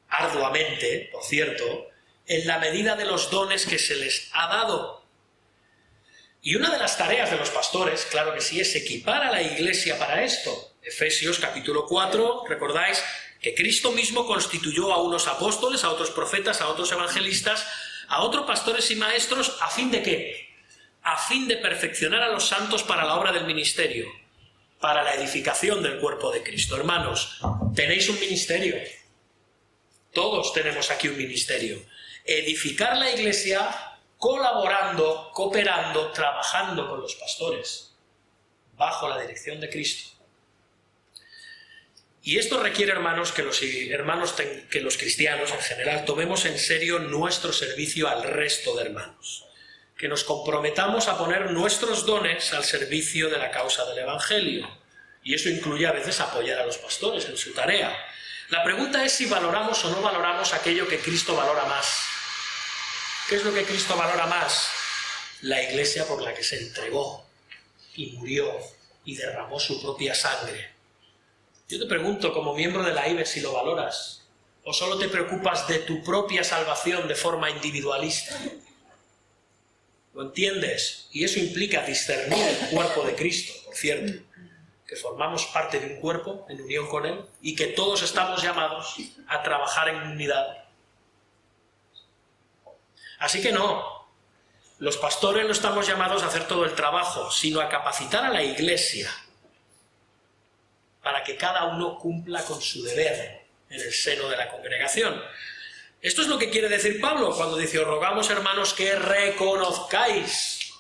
arduamente, por cierto, en la medida de los dones que se les ha dado. Y una de las tareas de los pastores, claro que sí, es equipar a la iglesia para esto. Efesios capítulo 4, recordáis que Cristo mismo constituyó a unos apóstoles, a otros profetas, a otros evangelistas, a otros pastores y maestros, ¿a fin de qué? A fin de perfeccionar a los santos para la obra del ministerio, para la edificación del cuerpo de Cristo. Hermanos, tenéis un ministerio. Todos tenemos aquí un ministerio. Edificar la iglesia colaborando, cooperando, trabajando con los pastores, bajo la dirección de Cristo. Y esto requiere, hermanos, que los cristianos en general tomemos en serio nuestro servicio al resto de hermanos, que nos comprometamos a poner nuestros dones al servicio de la causa del Evangelio, y eso incluye a veces apoyar a los pastores en su tarea. La pregunta es si valoramos o no valoramos aquello que Cristo valora más. ¿Qué es lo que Cristo valora más? La iglesia por la que se entregó y murió y derramó su propia sangre. Yo te pregunto, como miembro de la IBE, si lo valoras, o solo te preocupas de tu propia salvación de forma individualista. ¿Lo entiendes? Y eso implica discernir el cuerpo de Cristo, por cierto, que formamos parte de un cuerpo en unión con Él y que todos estamos llamados a trabajar en unidad. Así que no, los pastores no estamos llamados a hacer todo el trabajo, sino a capacitar a la iglesia para que cada uno cumpla con su deber en el seno de la congregación. Esto es lo que quiere decir Pablo cuando dice: os rogamos, hermanos, que reconozcáis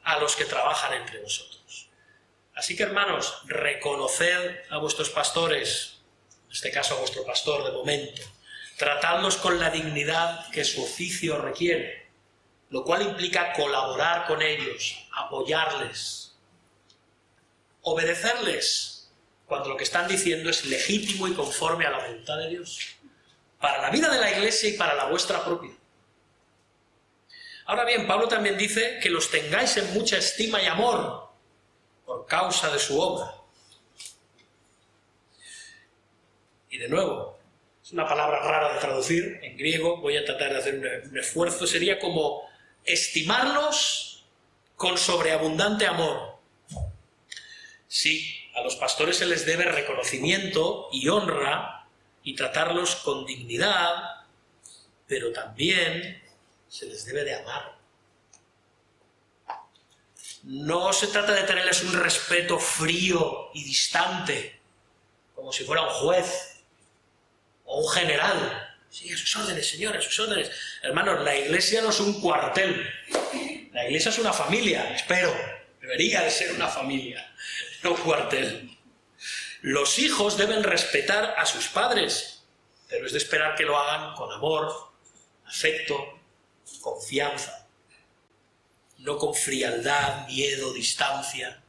a los que trabajan entre vosotros. Así que, hermanos, reconoced a vuestros pastores, en este caso a vuestro pastor de momento. Tratadlos con la dignidad que su oficio requiere, lo cual implica colaborar con ellos, apoyarles, obedecerles cuando lo que están diciendo es legítimo y conforme a la voluntad de Dios, para la vida de la iglesia y para la vuestra propia. Ahora bien, Pablo también dice que los tengáis en mucha estima y amor por causa de su obra. Y de nuevo, es una palabra rara de traducir en griego, voy a tratar de hacer un esfuerzo, sería como estimarlos con sobreabundante amor. Sí, a los pastores se les debe reconocimiento y honra y tratarlos con dignidad, pero también se les debe de amar. No se trata de tenerles un respeto frío y distante, como si fuera un juez o un general. Sí, a sus órdenes, señor, a sus órdenes. Hermanos, la iglesia no es un cuartel. La iglesia es una familia, espero. Debería de ser una familia, no un cuartel. Los hijos deben respetar a sus padres, pero es de esperar que lo hagan con amor, afecto, confianza. No con frialdad, miedo, distancia.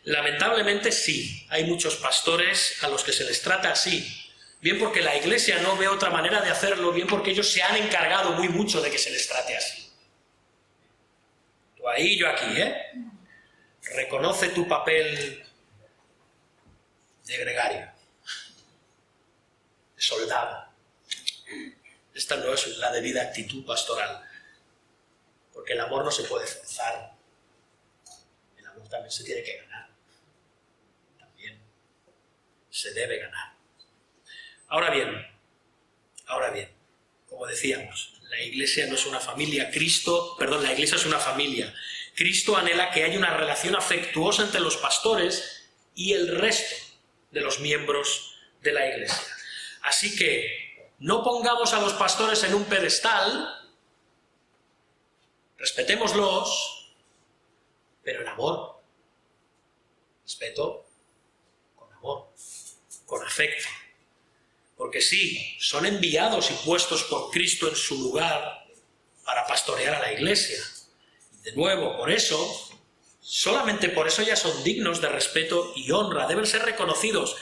Lamentablemente sí, hay muchos pastores a los que se les trata así. Bien porque la iglesia no ve otra manera de hacerlo, bien porque ellos se han encargado muy mucho de que se les trate así. Tú ahí, yo aquí, reconoce tu papel de gregario, de soldado. Esta no es la debida actitud pastoral, porque el amor no se puede forzar. El amor también se tiene que ganar. También se debe ganar. Ahora bien, como decíamos, la Iglesia no es una familia, la Iglesia es una familia. Cristo anhela que haya una relación afectuosa entre los pastores y el resto de los miembros de la Iglesia. Así que no pongamos a los pastores en un pedestal, respetémoslos, pero en amor. Respeto con amor, con afecto. Porque sí, son enviados y puestos por Cristo en su lugar para pastorear a la Iglesia. De nuevo, por eso, solamente por eso ya son dignos de respeto y honra, deben ser reconocidos.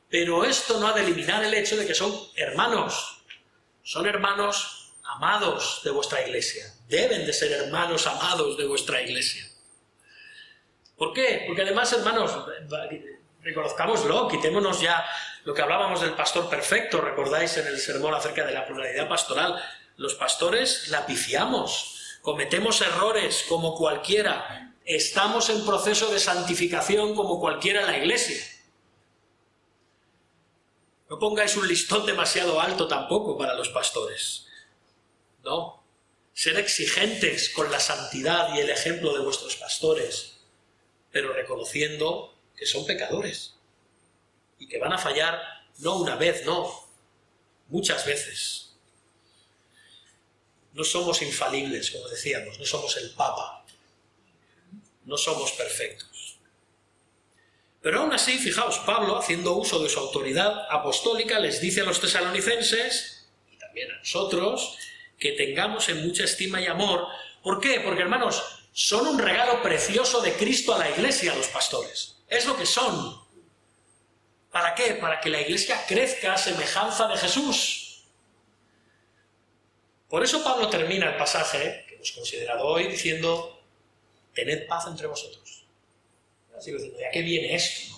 Pero esto no ha de eliminar el hecho de que son hermanos amados de vuestra Iglesia. Deben de ser hermanos amados de vuestra Iglesia. ¿Por qué? Porque además, hermanos, reconozcámoslo, quitémonos ya lo que hablábamos del pastor perfecto, recordáis en el sermón acerca de la pluralidad pastoral. Los pastores la pifiamos, cometemos errores como cualquiera, estamos en proceso de santificación como cualquiera en la Iglesia. No pongáis un listón demasiado alto tampoco para los pastores. No. Ser exigentes con la santidad y el ejemplo de vuestros pastores, pero reconociendo que son pecadores y que van a fallar no una vez, no, muchas veces. No somos infalibles, como decíamos, no somos el Papa, no somos perfectos. Pero aún así, fijaos, Pablo, haciendo uso de su autoridad apostólica, les dice a los tesalonicenses, y también a nosotros, que tengamos en mucha estima y amor. ¿Por qué? Porque, hermanos, son un regalo precioso de Cristo a la Iglesia, los pastores. Es lo que son. ¿Para qué? Para que la Iglesia crezca a semejanza de Jesús. Por eso Pablo termina el pasaje que hemos considerado hoy diciendo: tened paz entre vosotros. Así diciendo, ¿ya qué viene esto?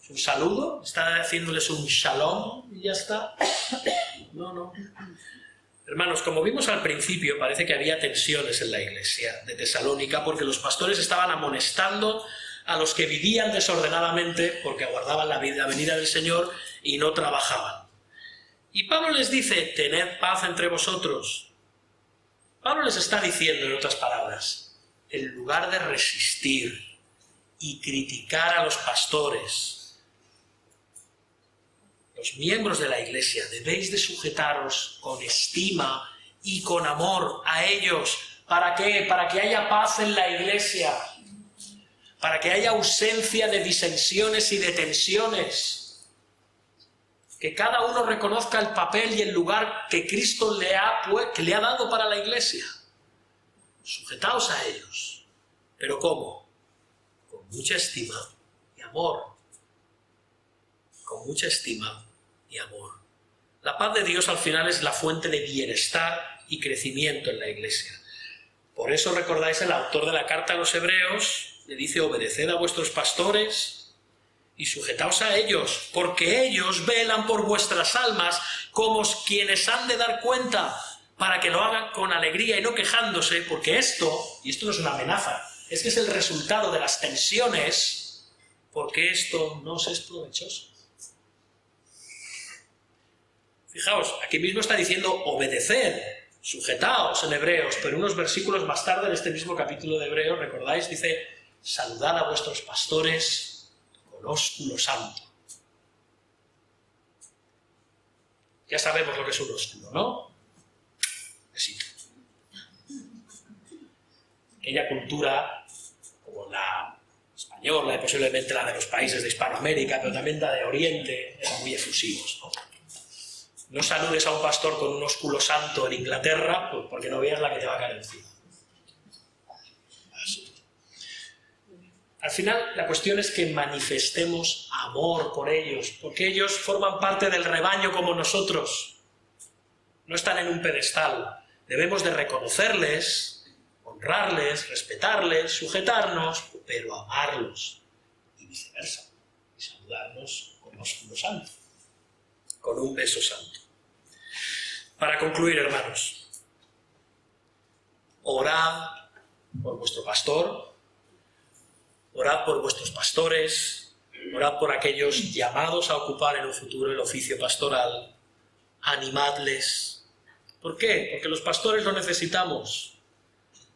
¿Es un saludo? ¿Está haciéndoles un shalom y ya está? No. Hermanos, como vimos al principio, parece que había tensiones en la iglesia de Tesalónica porque los pastores estaban amonestando a los que vivían desordenadamente porque aguardaban la venida del Señor y no trabajaban. Y Pablo les dice, tened paz entre vosotros. Pablo les está diciendo, en otras palabras, en lugar de resistir y criticar a los pastores, los miembros de la Iglesia, debéis de sujetaros con estima y con amor a ellos. ¿Para qué? Para que haya paz en la Iglesia, para que haya ausencia de disensiones y de tensiones, que cada uno reconozca el papel y el lugar que Cristo le ha dado para la Iglesia. Sujetaos a ellos. ¿Pero cómo? Con mucha estima y amor. Con mucha estima y amor. La paz de Dios al final es la fuente de bienestar y crecimiento en la Iglesia. Por eso recordáis, el autor de la carta a los Hebreos le dice: obedeced a vuestros pastores y sujetaos a ellos, porque ellos velan por vuestras almas como quienes han de dar cuenta, para que lo hagan con alegría y no quejándose, porque esto no es una amenaza, es que es el resultado de las tensiones, porque esto no os es provechoso. Fijaos, aquí mismo está diciendo obedeced, sujetaos en Hebreos, pero unos versículos más tarde en este mismo capítulo de Hebreos, recordáis, dice: saludad a vuestros pastores con ósculo santo. Ya sabemos lo que es un ósculo, ¿no? Sí. Aquella cultura, como la española y posiblemente la de los países de Hispanoamérica, pero también la de Oriente, eran muy efusivos, ¿no? No saludes a un pastor con un ósculo santo en Inglaterra, pues porque no veas la que te va a caer encima. Así. Al final, la cuestión es que manifestemos amor por ellos, porque ellos forman parte del rebaño como nosotros. No están en un pedestal. Debemos de reconocerles, honrarles, honrarles, respetarles, sujetarnos, pero amarlos, y viceversa, y saludarnos con ósculo santo, con un beso santo. Para concluir, hermanos, orad por vuestro pastor, orad por vuestros pastores, orad por aquellos llamados a ocupar en un futuro el oficio pastoral, animadles. ¿Por qué? Porque los pastores lo necesitamos,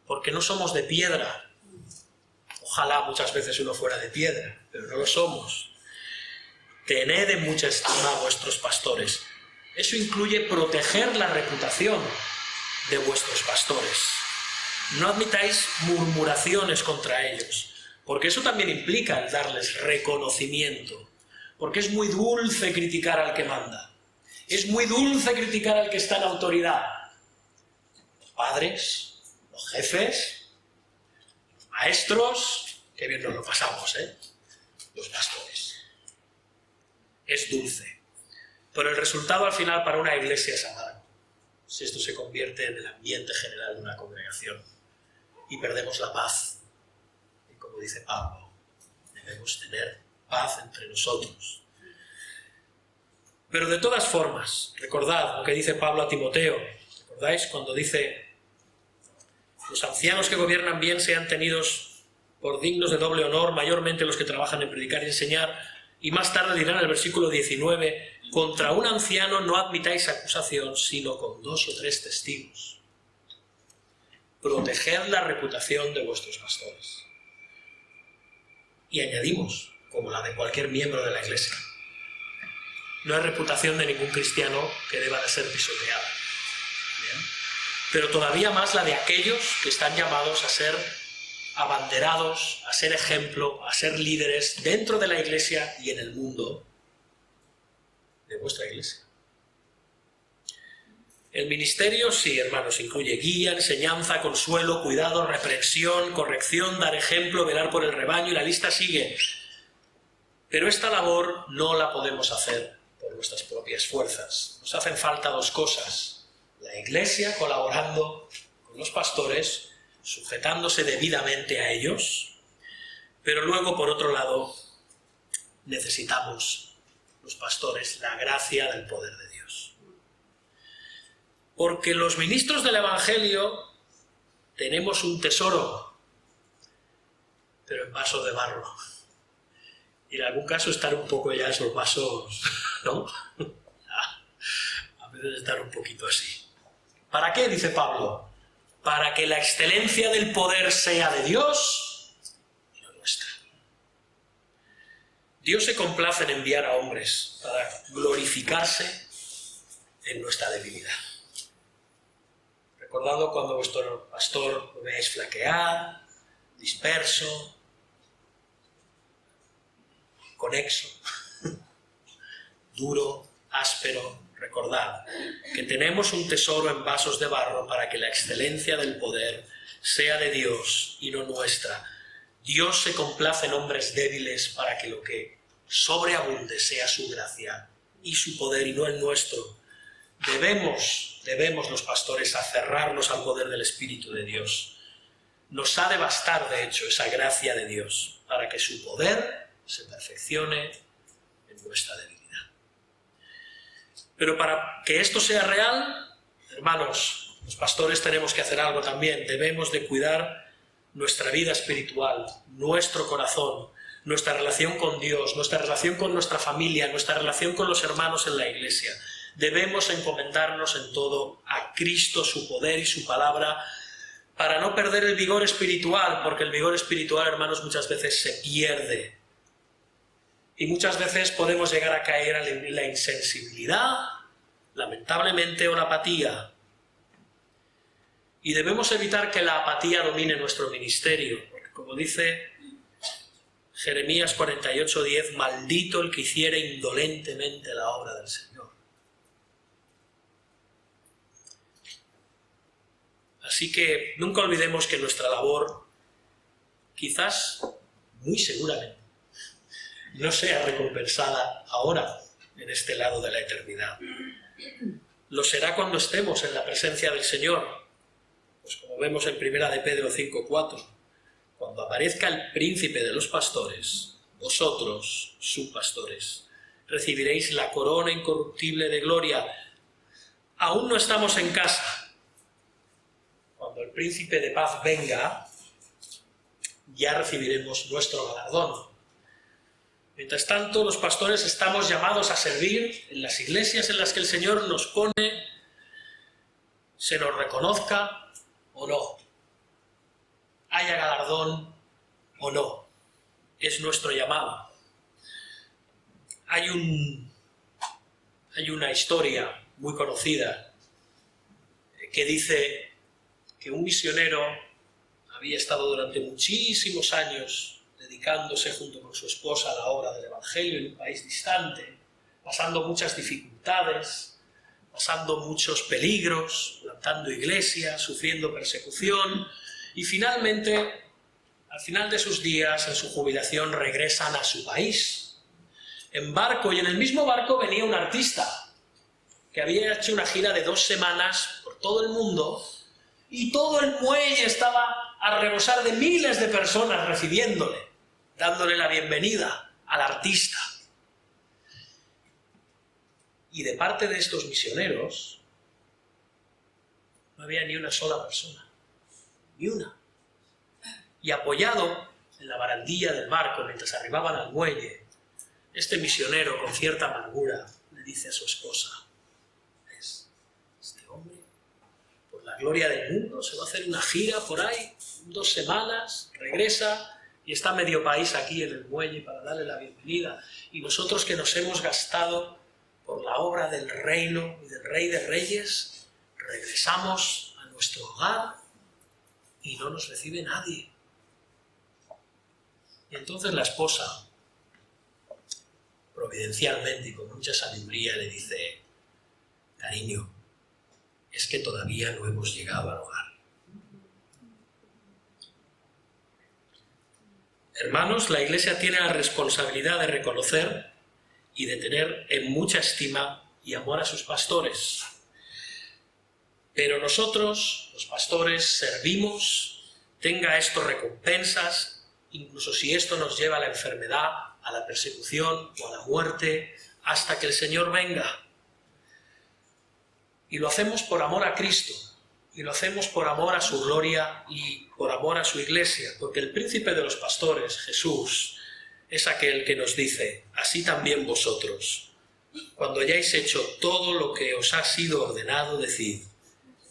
porque no somos de piedra. Ojalá muchas veces uno fuera de piedra, pero no lo somos. Tened en mucha estima a vuestros pastores. Eso incluye proteger la reputación de vuestros pastores. No admitáis murmuraciones contra ellos, porque eso también implica el darles reconocimiento, porque es muy dulce criticar al que manda, es muy dulce criticar al que está en autoridad. Los padres, los jefes, los maestros, qué bien nos lo pasamos, los pastores. Es dulce, pero el resultado al final para una iglesia es amargo, si esto se convierte en el ambiente general de una congregación y perdemos la paz. Y como dice Pablo, debemos tener paz entre nosotros. Pero de todas formas, recordad lo que dice Pablo a Timoteo. ¿Recordáis cuando dice: los ancianos que gobiernan bien sean tenidos por dignos de doble honor, mayormente los que trabajan en predicar y enseñar? Y más tarde dirá en el versículo 19: contra un anciano no admitáis acusación, sino con 2 o 3 testigos. Proteged la reputación de vuestros pastores. Y añadimos, como la de cualquier miembro de la iglesia, no hay reputación de ningún cristiano que deba de ser pisoteada. ¿Bien? Pero todavía más la de aquellos que están llamados a ser abanderados, a ser ejemplo, a ser líderes dentro de la iglesia y en el mundo de vuestra iglesia. El ministerio, sí, hermanos, incluye guía, enseñanza, consuelo, cuidado, reprensión, corrección, dar ejemplo, velar por el rebaño, y la lista sigue. Pero esta labor no la podemos hacer por nuestras propias fuerzas. Nos hacen falta 2 cosas: la iglesia colaborando con los pastores, sujetándose debidamente a ellos, pero luego, por otro lado, necesitamos los pastores la gracia del poder de Dios. Porque los ministros del Evangelio tenemos un tesoro, pero en vasos de barro. Y en algún caso estar un poco ya esos vasos, ¿no? A veces estar un poquito así. ¿Para qué? Dice Pablo. Para que la excelencia del poder sea de Dios y no nuestra. Dios se complace en enviar a hombres para glorificarse en nuestra debilidad. Recordad cuando vuestro pastor lo veáis flaquear, disperso, conexo, duro, áspero. Recordad que tenemos un tesoro en vasos de barro para que la excelencia del poder sea de Dios y no nuestra. Dios se complace en hombres débiles para que lo que sobreabunde sea su gracia y su poder y no el nuestro. Debemos los pastores aferrarnos al poder del Espíritu de Dios. Nos ha de bastar, de hecho, esa gracia de Dios para que su poder se perfeccione en nuestra debilidad. Pero para que esto sea real, hermanos, los pastores tenemos que hacer algo también. Debemos de cuidar nuestra vida espiritual, nuestro corazón, nuestra relación con Dios, nuestra relación con nuestra familia, nuestra relación con los hermanos en la iglesia. Debemos encomendarnos en todo a Cristo, su poder y su palabra, para no perder el vigor espiritual, porque el vigor espiritual, hermanos, muchas veces se pierde. Y muchas veces podemos llegar a caer en la insensibilidad, lamentablemente, o la apatía. Y debemos evitar que la apatía domine nuestro ministerio, porque como dice Jeremías 48:10, maldito el que hiciere indolentemente la obra del Señor. Así que nunca olvidemos que nuestra labor, quizás, muy seguramente, no sea recompensada ahora, en este lado de la eternidad. Lo será cuando estemos en la presencia del Señor. Pues como vemos en 1 de Pedro 5:4, cuando aparezca el príncipe de los pastores, vosotros, sus pastores, recibiréis la corona incorruptible de gloria. Aún no estamos en casa. Cuando el príncipe de paz venga, ya recibiremos nuestro galardón. Mientras tanto, los pastores estamos llamados a servir en las iglesias en las que el Señor nos pone, se nos reconozca o no, haya galardón o no. Es nuestro llamado. Hay una historia muy conocida que dice que un misionero había estado durante muchísimos años dedicándose junto con su esposa a la obra del Evangelio en un país distante, pasando muchas dificultades, pasando muchos peligros, plantando iglesias, sufriendo persecución, y finalmente, al final de sus días, en su jubilación, regresan a su país, en barco, y en el mismo barco venía un artista que había hecho una gira de 2 semanas por todo el mundo, y todo el muelle estaba a rebosar de miles de personas recibiéndole, dándole la bienvenida al artista. Y de parte de estos misioneros no había ni una sola persona, ni una. Y apoyado en la barandilla del barco mientras arribaban al muelle, este misionero con cierta amargura le dice a su esposa: este hombre, por la gloria del mundo, se va a hacer una gira por ahí, 2 semanas, regresa y está medio país aquí en el muelle para darle la bienvenida. Y nosotros que nos hemos gastado por la obra del reino y del Rey de Reyes, regresamos a nuestro hogar y no nos recibe nadie. Y entonces la esposa, providencialmente y con mucha sabiduría, le dice: cariño, es que todavía no hemos llegado al hogar. Hermanos, la Iglesia tiene la responsabilidad de reconocer y de tener en mucha estima y amor a sus pastores. Pero nosotros, los pastores, servimos, tenga esto recompensas, incluso si esto nos lleva a la enfermedad, a la persecución o a la muerte, hasta que el Señor venga. Y lo hacemos por amor a Cristo, y lo hacemos por amor a su gloria y por amor a su Iglesia, porque el príncipe de los pastores, Jesús, es aquel que nos dice: así también vosotros, cuando hayáis hecho todo lo que os ha sido ordenado, decid: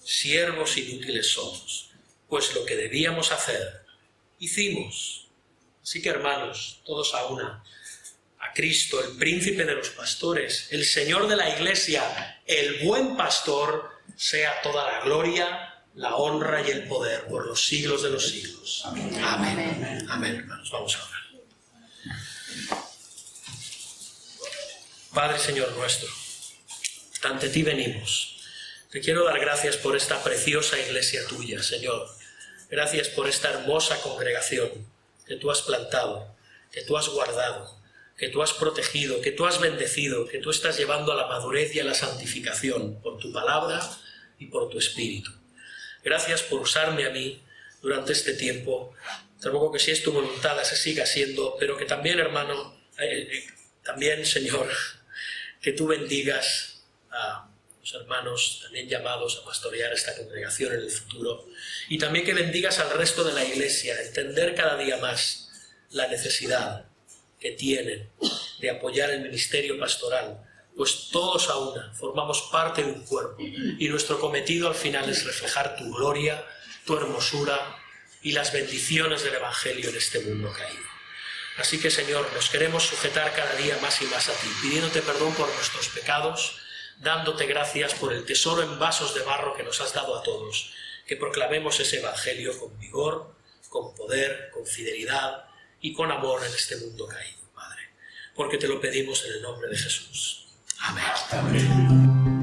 siervos inútiles somos, pues lo que debíamos hacer, hicimos. Así que, hermanos, todos a una, a Cristo, el príncipe de los pastores, el Señor de la Iglesia, el buen pastor, sea toda la gloria, la honra y el poder por los siglos de los siglos. Amén. Amén. Amén, hermanos. Vamos a orar. Padre, Señor nuestro, ante ti venimos. Te quiero dar gracias por esta preciosa iglesia tuya, Señor. Gracias por esta hermosa congregación que tú has plantado, que tú has guardado, que tú has protegido, que tú has bendecido, que tú estás llevando a la madurez y a la santificación por tu palabra y por tu espíritu. Gracias por usarme a mí durante este tiempo. Te ruego que si es tu voluntad así siga siendo, pero que también, hermano, también, Señor, que tú bendigas a los hermanos también llamados a pastorear esta congregación en el futuro, y también que bendigas al resto de la iglesia, entender cada día más la necesidad que tienen de apoyar el ministerio pastoral, pues todos a una formamos parte de un cuerpo, y nuestro cometido al final es reflejar tu gloria, tu hermosura y las bendiciones del Evangelio en este mundo caído. Así que, Señor, nos queremos sujetar cada día más y más a ti, pidiéndote perdón por nuestros pecados, dándote gracias por el tesoro en vasos de barro que nos has dado a todos, que proclamemos ese Evangelio con vigor, con poder, con fidelidad y con amor en este mundo caído, Padre, porque te lo pedimos en el nombre de Jesús. Amén. Amén.